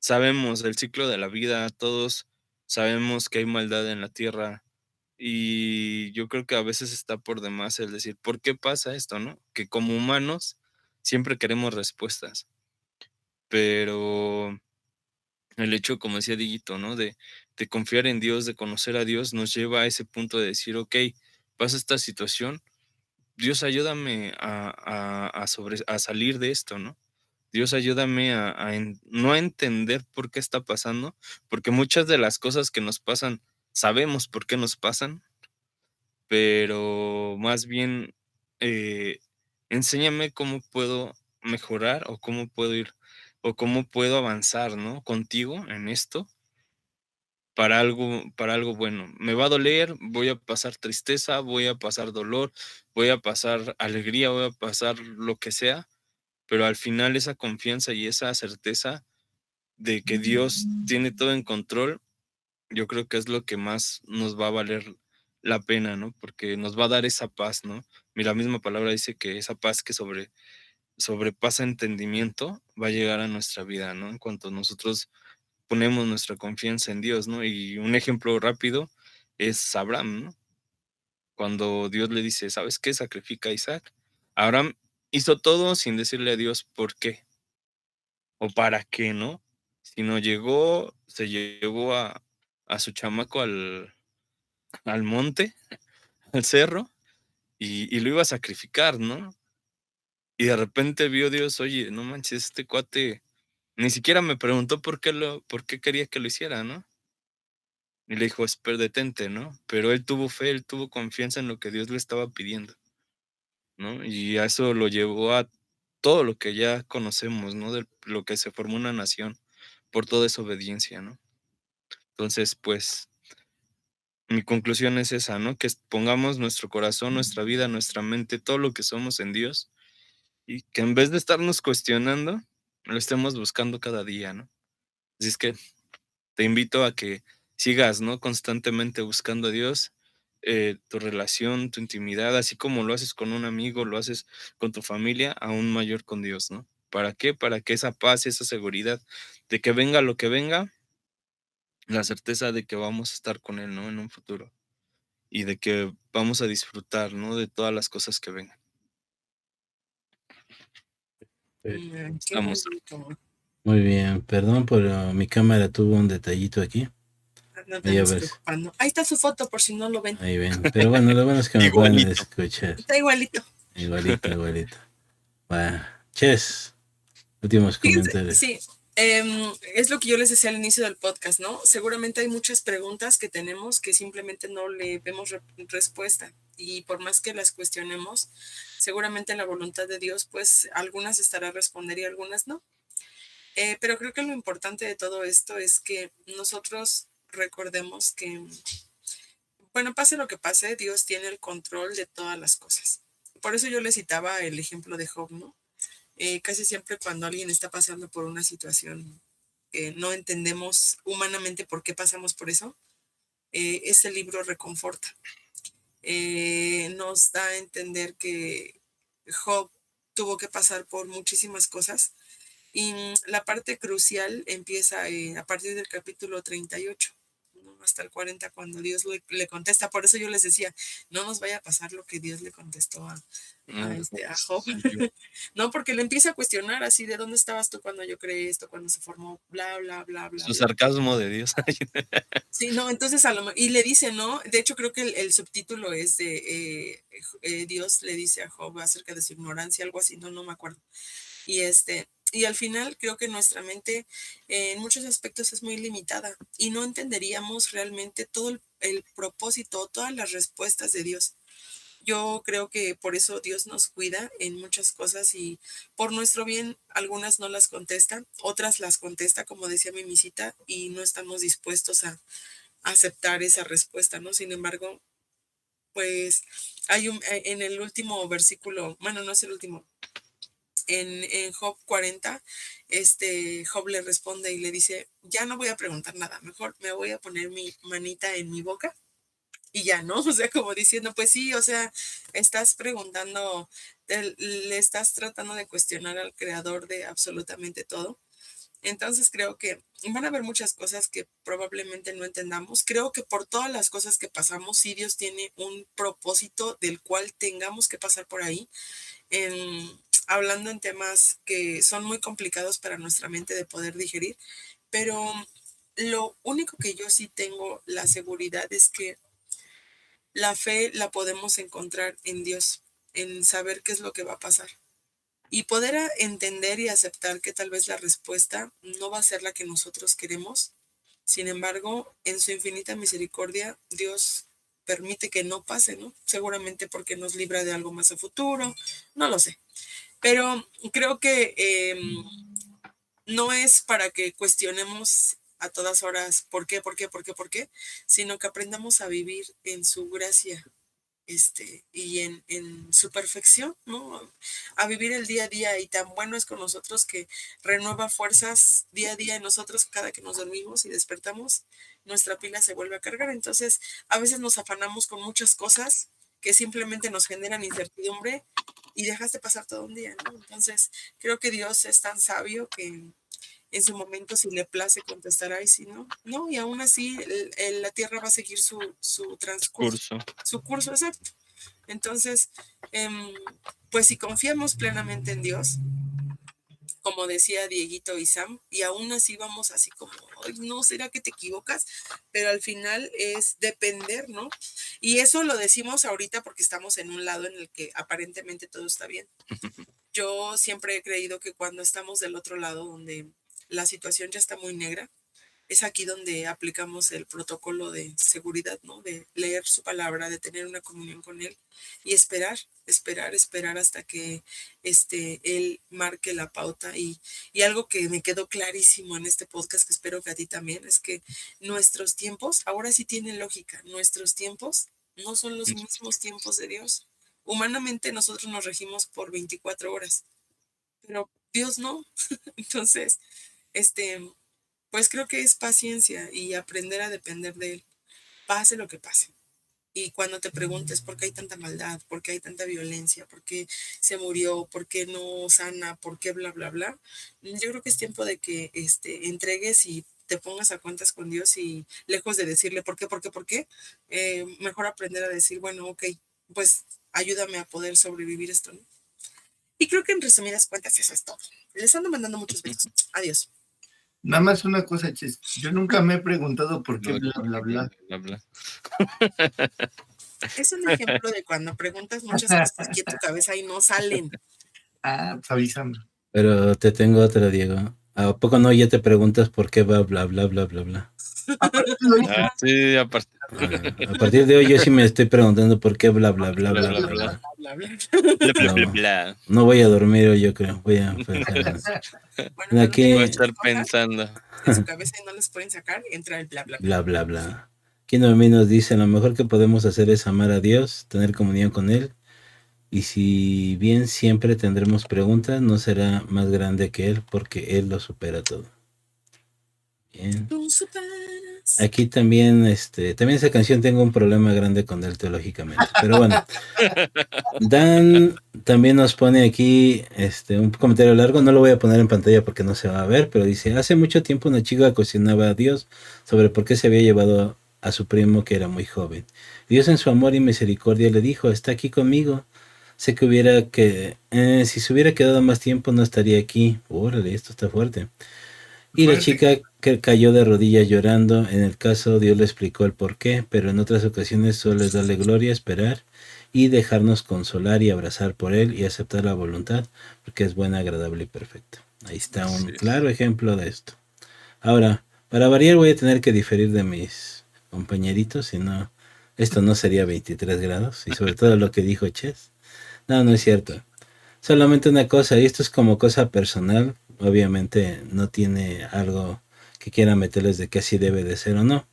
sabemos el ciclo de la vida, todos sabemos que hay maldad en la tierra y yo creo que a veces está por demás el decir, ¿por qué pasa esto, no? Que como humanos siempre queremos respuestas, pero el hecho, como decía Diguito, ¿no? De confiar en Dios, de conocer a Dios, nos lleva a ese punto de decir, ok, pasa esta situación, Dios ayúdame a salir de esto, ¿no? Dios ayúdame no a entender por qué está pasando, porque muchas de las cosas que nos pasan, sabemos por qué nos pasan, pero más bien eh, enséñame cómo puedo mejorar o cómo puedo ir o cómo puedo avanzar, ¿no? Contigo en esto para algo bueno. Me va a doler, voy a pasar tristeza, voy a pasar dolor, voy a pasar alegría, voy a pasar lo que sea, pero al final esa confianza y esa certeza de que Dios tiene todo en control, yo creo que es lo que más nos va a valer la pena, ¿no? Porque nos va a dar esa paz, ¿no? Y la misma palabra dice que esa paz que sobrepasa entendimiento va a llegar a nuestra vida, ¿no? En cuanto nosotros ponemos nuestra confianza en Dios, ¿no? Y un ejemplo rápido es Abraham, ¿no? Cuando Dios le dice, ¿sabes qué? Sacrifica a Isaac. Abraham hizo todo sin decirle a Dios por qué o para qué, ¿no? Sino se llevó a su chamaco al monte, al cerro, y lo iba a sacrificar, ¿no? Y de repente vio Dios, oye, no manches, este cuate Ni siquiera me preguntó por qué quería que lo hiciera, ¿no? Y le dijo, detente, ¿no? Pero él tuvo fe, él tuvo confianza en lo que Dios le estaba pidiendo, ¿no? Y a eso lo llevó a todo lo que ya conocemos, ¿no? De lo que se formó una nación por toda esa obediencia, ¿no? Entonces, pues, mi conclusión es esa, ¿no? Que pongamos nuestro corazón, nuestra vida, nuestra mente, todo lo que somos en Dios y que en vez de estarnos cuestionando, lo estemos buscando cada día, ¿no? Así es que te invito a que sigas, ¿no? Constantemente buscando a Dios, tu relación, tu intimidad, así como lo haces con un amigo, lo haces con tu familia, aún mayor con Dios, ¿no? ¿Para qué? Para que esa paz, esa seguridad de que venga lo que venga, la certeza de que vamos a estar con Él, ¿no? En un futuro y de que vamos a disfrutar, ¿no? De todas las cosas que vengan. Qué Estamos. bonito. Muy bien, perdón, pero mi cámara tuvo un detallito aquí. No te Ahí a andes ver, preocupando. Ahí está su foto por si no lo ven. ahí ven. Pero bueno, lo bueno es que me pueden Igualito. escuchar. Está igualito. Igualito, igualito. Va. Ches, últimos Fíjense, comentarios. sí, es lo que yo les decía al inicio del podcast, ¿no? Seguramente hay muchas preguntas que tenemos que simplemente no le vemos respuesta y por más que las cuestionemos, seguramente en la voluntad de Dios, pues algunas estará a responder y algunas no. Pero creo que lo importante de todo esto es que nosotros recordemos que, bueno, pase lo que pase, Dios tiene el control de todas las cosas. Por eso yo les citaba el ejemplo de Job, ¿no? Casi siempre cuando alguien está pasando por una situación que no entendemos humanamente por qué pasamos por eso, ese libro reconforta. Nos da a entender que Job tuvo que pasar por muchísimas cosas y la parte crucial empieza a partir del capítulo 38, ¿no? Hasta el 40 cuando Dios le contesta. Por eso yo les decía, no nos vaya a pasar lo que Dios le contestó a Job. No, porque le empieza a cuestionar así, ¿de dónde estabas tú cuando yo creé esto, cuando se formó, bla, bla, bla, bla, Su bla? sarcasmo de Dios. Sí, no, entonces y le dice, ¿no? De hecho, creo que el subtítulo es de Dios le dice a Job acerca de su ignorancia, algo así, no me acuerdo. Y al final creo que nuestra mente en muchos aspectos es muy limitada y no entenderíamos realmente todo el propósito, todas las respuestas de Dios. Yo creo que por eso Dios nos cuida en muchas cosas y por nuestro bien algunas no las contesta, otras las contesta, como decía mi misita, y no estamos dispuestos a aceptar esa respuesta, ¿no? Sin embargo, pues en el último versículo, bueno, no es el último, en Job 40, Job le responde y le dice, ya no voy a preguntar nada, mejor me voy a poner mi manita en mi boca y ya, ¿no? O sea, como diciendo, pues sí, o sea, estás preguntando, le estás tratando de cuestionar al creador de absolutamente todo. Entonces creo que van a haber muchas cosas que probablemente no entendamos. Creo que por todas las cosas que pasamos, sí Dios tiene un propósito del cual tengamos que pasar por ahí. Hablando en temas que son muy complicados para nuestra mente de poder digerir, pero lo único que yo sí tengo la seguridad es que la fe la podemos encontrar en Dios, en saber qué es lo que va a pasar y poder entender y aceptar que tal vez la respuesta no va a ser la que nosotros queremos. Sin embargo, en su infinita misericordia, Dios permite que no pase, ¿no? Seguramente porque nos libra de algo más a futuro, no lo sé. Pero creo que no es para que cuestionemos a todas horas por qué, sino que aprendamos a vivir en su gracia y en su perfección, ¿no? A vivir el día a día y tan bueno es con nosotros que renueva fuerzas día a día en nosotros cada que nos dormimos y despertamos, nuestra pila se vuelve a cargar. Entonces, a veces nos afanamos con muchas cosas que simplemente nos generan incertidumbre y dejaste pasar todo un día, ¿no? Entonces, creo que Dios es tan sabio que en su momento, si le place, contestará y si no, no, y aún así la Tierra va a seguir su transcurso, Curso. su curso exacto. Entonces, pues si confiamos plenamente en Dios, como decía Dieguito y Sam, y aún así vamos así como, ay, no, ¿será que te equivocas? Pero al final es depender, ¿no? Y eso lo decimos ahorita porque estamos en un lado en el que aparentemente todo está bien. Yo siempre he creído que cuando estamos del otro lado, donde la situación ya está muy negra, es aquí donde aplicamos el protocolo de seguridad, ¿no? De leer su palabra, de tener una comunión con Él y esperar hasta que Él marque la pauta. Y algo que me quedó clarísimo en este podcast, que espero que a ti también, es que nuestros tiempos, ahora sí tienen lógica, nuestros tiempos no son los mismos tiempos de Dios. Humanamente nosotros nos regimos por 24 horas, pero Dios no. Entonces, pues creo que es paciencia y aprender a depender de Él, pase lo que pase. Y cuando te preguntes por qué hay tanta maldad, por qué hay tanta violencia, por qué se murió, por qué no sana, por qué bla, bla, bla, yo creo que es tiempo de que entregues y te pongas a cuentas con Dios y lejos de decirle por qué, mejor aprender a decir, bueno, ok, pues ayúdame a poder sobrevivir esto, ¿no? Y creo que en resumidas cuentas eso es todo. Les ando mandando muchos besos. Adiós. Nada más una cosa, Ches. Yo nunca me he preguntado por qué No, bla, bla, bla. bla, bla. Es un ejemplo de cuando preguntas muchas cosas aquí en tu cabeza y no salen. Ah, pues avísame. Pero te tengo otra, Diego. ¿A poco no ya te preguntas por qué va bla, bla, bla, bla, bla? Ah, sí, aparte. A partir de hoy yo sí me estoy preguntando por qué bla, bla, bla, bla, bla, bla. Bla, bla, bla. Bla, bla, bla, No. bla. No voy a dormir hoy, yo creo. Voy a pensar. Bueno, Aquí- cuando Voy a tengan estar cosas pensando. en su cabeza y no les pueden sacar, entra el bla, bla, bla. Bla, bla, bla. Aquí Noemí nos dice, lo mejor que podemos hacer es amar a Dios, tener comunión con Él. Y si bien siempre tendremos preguntas, no será más grande que Él porque Él lo supera todo. Bien. Tú superas. Aquí también, también esa canción tengo un problema grande con él teológicamente. Pero bueno. Dan también nos pone aquí un comentario largo, no lo voy a poner en pantalla porque no se va a ver, pero dice, hace mucho tiempo una chica cuestionaba a Dios sobre por qué se había llevado a su primo que era muy joven. Dios en su amor y misericordia le dijo, está aquí conmigo. Sé que si se hubiera quedado más tiempo no estaría aquí. Órale, esto está fuerte. Y la chica que cayó de rodillas llorando. En el caso Dios le explicó el por qué, pero en otras ocasiones suele darle gloria, esperar y dejarnos consolar y abrazar por él y aceptar la voluntad, porque es buena, agradable y perfecta. Ahí está un claro ejemplo de esto. Ahora, para variar voy a tener que diferir de mis compañeritos, si no, esto no sería 23 grados, y sobre todo lo que dijo Ches. No, no es cierto. Solamente una cosa, y esto es como cosa personal, obviamente no tiene algo que quiera meterles de que así debe de ser o no.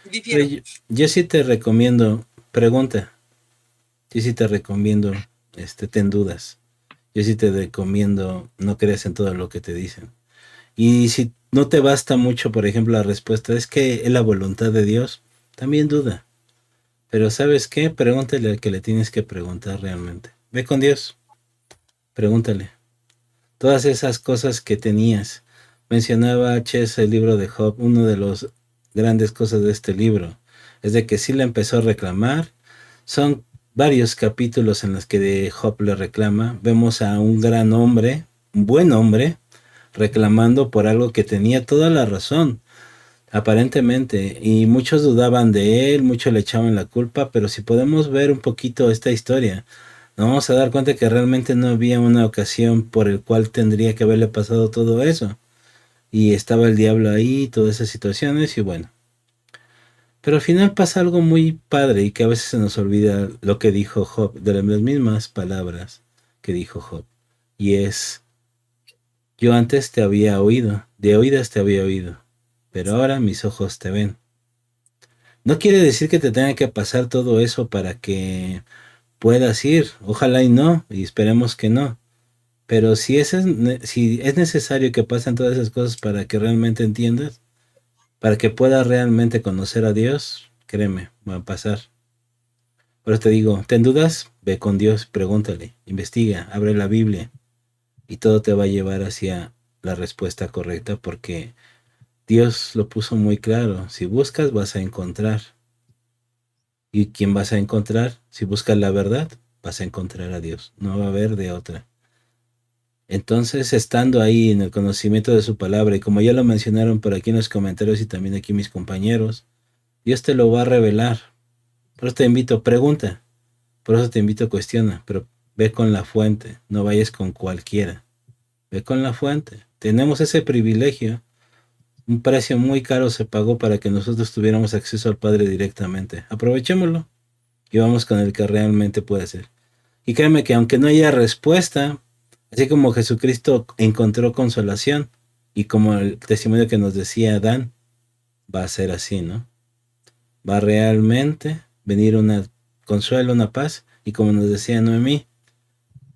Difiero. Pero yo sí te recomiendo, pregunta. Yo sí te recomiendo, ten dudas. Yo sí te recomiendo, no creas en todo lo que te dicen. Y si no te basta mucho, por ejemplo, la respuesta es que es la voluntad de Dios, también duda. Pero ¿sabes qué? Pregúntale al que le tienes que preguntar realmente. Ve con Dios, pregúntale. Todas esas cosas que tenías. Mencionaba Ches el libro de Job, una de las grandes cosas de este libro es de que sí le empezó a reclamar. Son varios capítulos en los que de Job le reclama. Vemos a un gran hombre, un buen hombre, reclamando por algo que tenía toda la razón, aparentemente, y muchos dudaban de él, muchos le echaban la culpa, pero si podemos ver un poquito esta historia, nos vamos a dar cuenta que realmente no había una ocasión por el cual tendría que haberle pasado todo eso. Y estaba el diablo ahí, todas esas situaciones, y bueno. Pero al final pasa algo muy padre y que a veces se nos olvida lo que dijo Job, de las mismas palabras que dijo Job. Y es, yo antes te había oído, de oídas te había oído, pero ahora mis ojos te ven. No quiere decir que te tenga que pasar todo eso para que puedas ir. Ojalá y no, y esperemos que no. Pero si es necesario que pasen todas esas cosas para que realmente entiendas, para que puedas realmente conocer a Dios, créeme, va a pasar. Por eso te digo, ¿ten dudas? Ve con Dios, pregúntale, investiga, abre la Biblia y todo te va a llevar hacia la respuesta correcta porque Dios lo puso muy claro. Si buscas, vas a encontrar. ¿Y quién vas a encontrar? Si buscas la verdad, vas a encontrar a Dios. No va a haber de otra. Entonces, estando ahí en el conocimiento de su palabra, y como ya lo mencionaron por aquí en los comentarios y también aquí mis compañeros, Dios te lo va a revelar. Por eso te invito, pregunta. Por eso te invito, cuestiona, pero ve con la fuente, no vayas con cualquiera. ve con la fuente. Tenemos ese privilegio. Un precio muy caro se pagó para que nosotros tuviéramos acceso al Padre directamente. Aprovechémoslo y vamos con el que realmente puede ser. Y créeme que aunque no haya respuesta, así como Jesucristo encontró consolación y como el testimonio que nos decía Dan, va a ser así, ¿no? Va a realmente venir una consuelo, una paz, y como nos decía Noemí,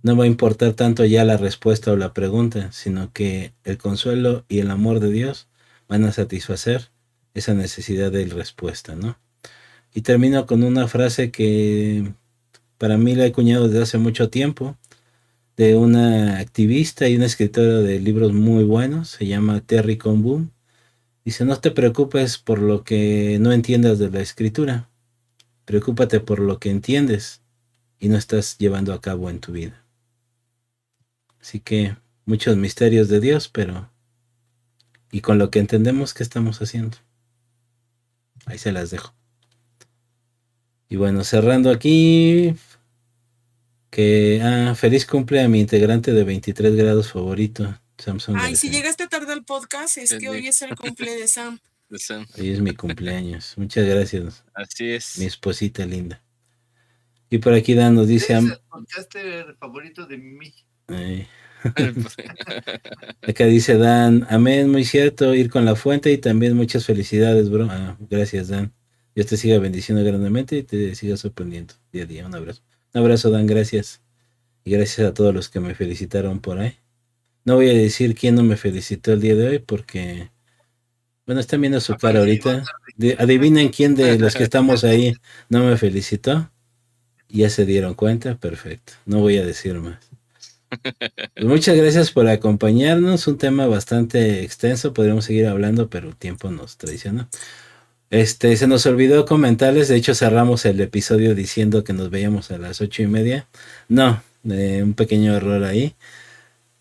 no va a importar tanto ya la respuesta o la pregunta, sino que el consuelo y el amor de Dios van a satisfacer esa necesidad de respuesta, ¿no? Y termino con una frase que para mí la he acuñado desde hace mucho tiempo, de una activista y una escritora de libros muy buenos, se llama Terry Comboom. Dice, no te preocupes por lo que no entiendas de la escritura, preocúpate por lo que entiendes y no estás llevando a cabo en tu vida. Así que muchos misterios de Dios, pero y con lo que entendemos, ¿qué estamos haciendo? Ahí se las dejo. Y bueno, cerrando aquí, que feliz cumple a mi integrante de 23 grados favorito, Samsung. Ay, si García. llegaste tarde al podcast, es que hoy es el cumple de Sam. De Sam. Hoy es mi cumpleaños. Muchas gracias, Así es. mi esposita linda. Y por aquí Dan nos dice... Es el podcaster favorito de mí. Acá dice Dan, amén, muy cierto, ir con la fuente y también muchas felicidades, bro. Gracias, Dan. Dios te siga bendiciendo grandemente y te siga sorprendiendo día a día. Un abrazo. Un abrazo, Dan, gracias. Y gracias a todos los que me felicitaron por ahí. No voy a decir quién no me felicitó el día de hoy porque, bueno, están viendo su cara ahorita. Adivinen quién de los que estamos ahí no me felicitó. Ya se dieron cuenta, perfecto. No voy a decir más. Pues muchas gracias por acompañarnos. Un tema bastante extenso. Podríamos seguir hablando, pero el tiempo nos traiciona. Se nos olvidó comentarles. De hecho, cerramos el episodio diciendo que nos veíamos a las 8:30. No, un pequeño error ahí.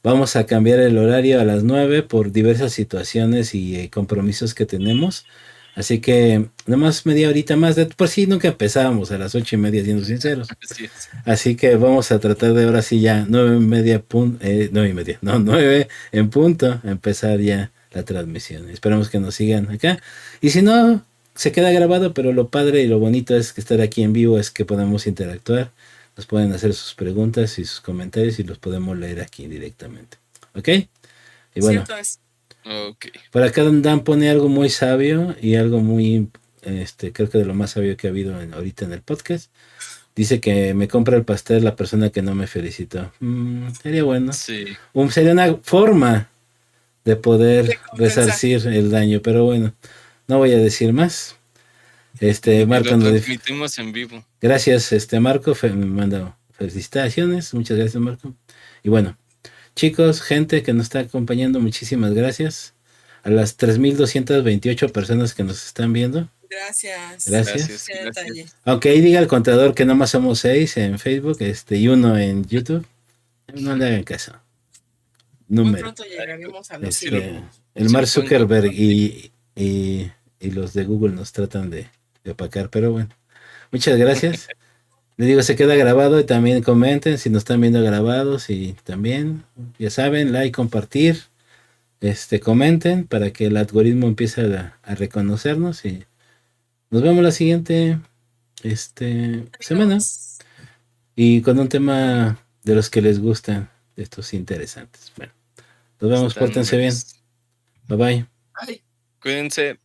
Vamos a cambiar el horario a las 9 por diversas situaciones y compromisos que tenemos. Así que nomás media horita más. Por si nunca empezábamos a las 8:30, siendo sinceros. Así que vamos a tratar de ahora sí ya 9 en punto, empezar ya la transmisión. Esperamos que nos sigan acá. Y si no, se queda grabado, pero lo padre y lo bonito es que estar aquí en vivo es que podemos interactuar. Nos pueden hacer sus preguntas y sus comentarios y los podemos leer aquí directamente. ¿Ok? Y bueno. Cierto es. Okay. Por acá Dan pone algo muy sabio y algo muy, creo que de lo más sabio que ha habido ahorita en el podcast. Dice que me compra el pastel la persona que no me felicitó. Sería bueno. Sí. Sería una forma de poder resarcir el daño, pero bueno, no voy a decir más. Marco lo nos transmitimos en vivo. Gracias, Marco, me manda felicitaciones. Muchas gracias, Marco. Y bueno, chicos, gente que nos está acompañando, muchísimas gracias. A las 3,228 personas que nos están viendo. Gracias. Aunque ahí diga el contador que nomás somos 6 en Facebook y 1 en YouTube. No le hagan caso. Número. Muy pronto llegaremos a los el Mark Zuckerberg y los de Google nos tratan de opacar, pero bueno. Muchas gracias. Les digo, se queda grabado y también comenten si nos están viendo grabados y también, ya saben, like, compartir, comenten para que el algoritmo empiece a reconocernos y nos vemos la siguiente semana y con un tema de los que les gustan, de estos interesantes. Bueno, nos vemos, pórtense bien. Bye bye. Cuídense.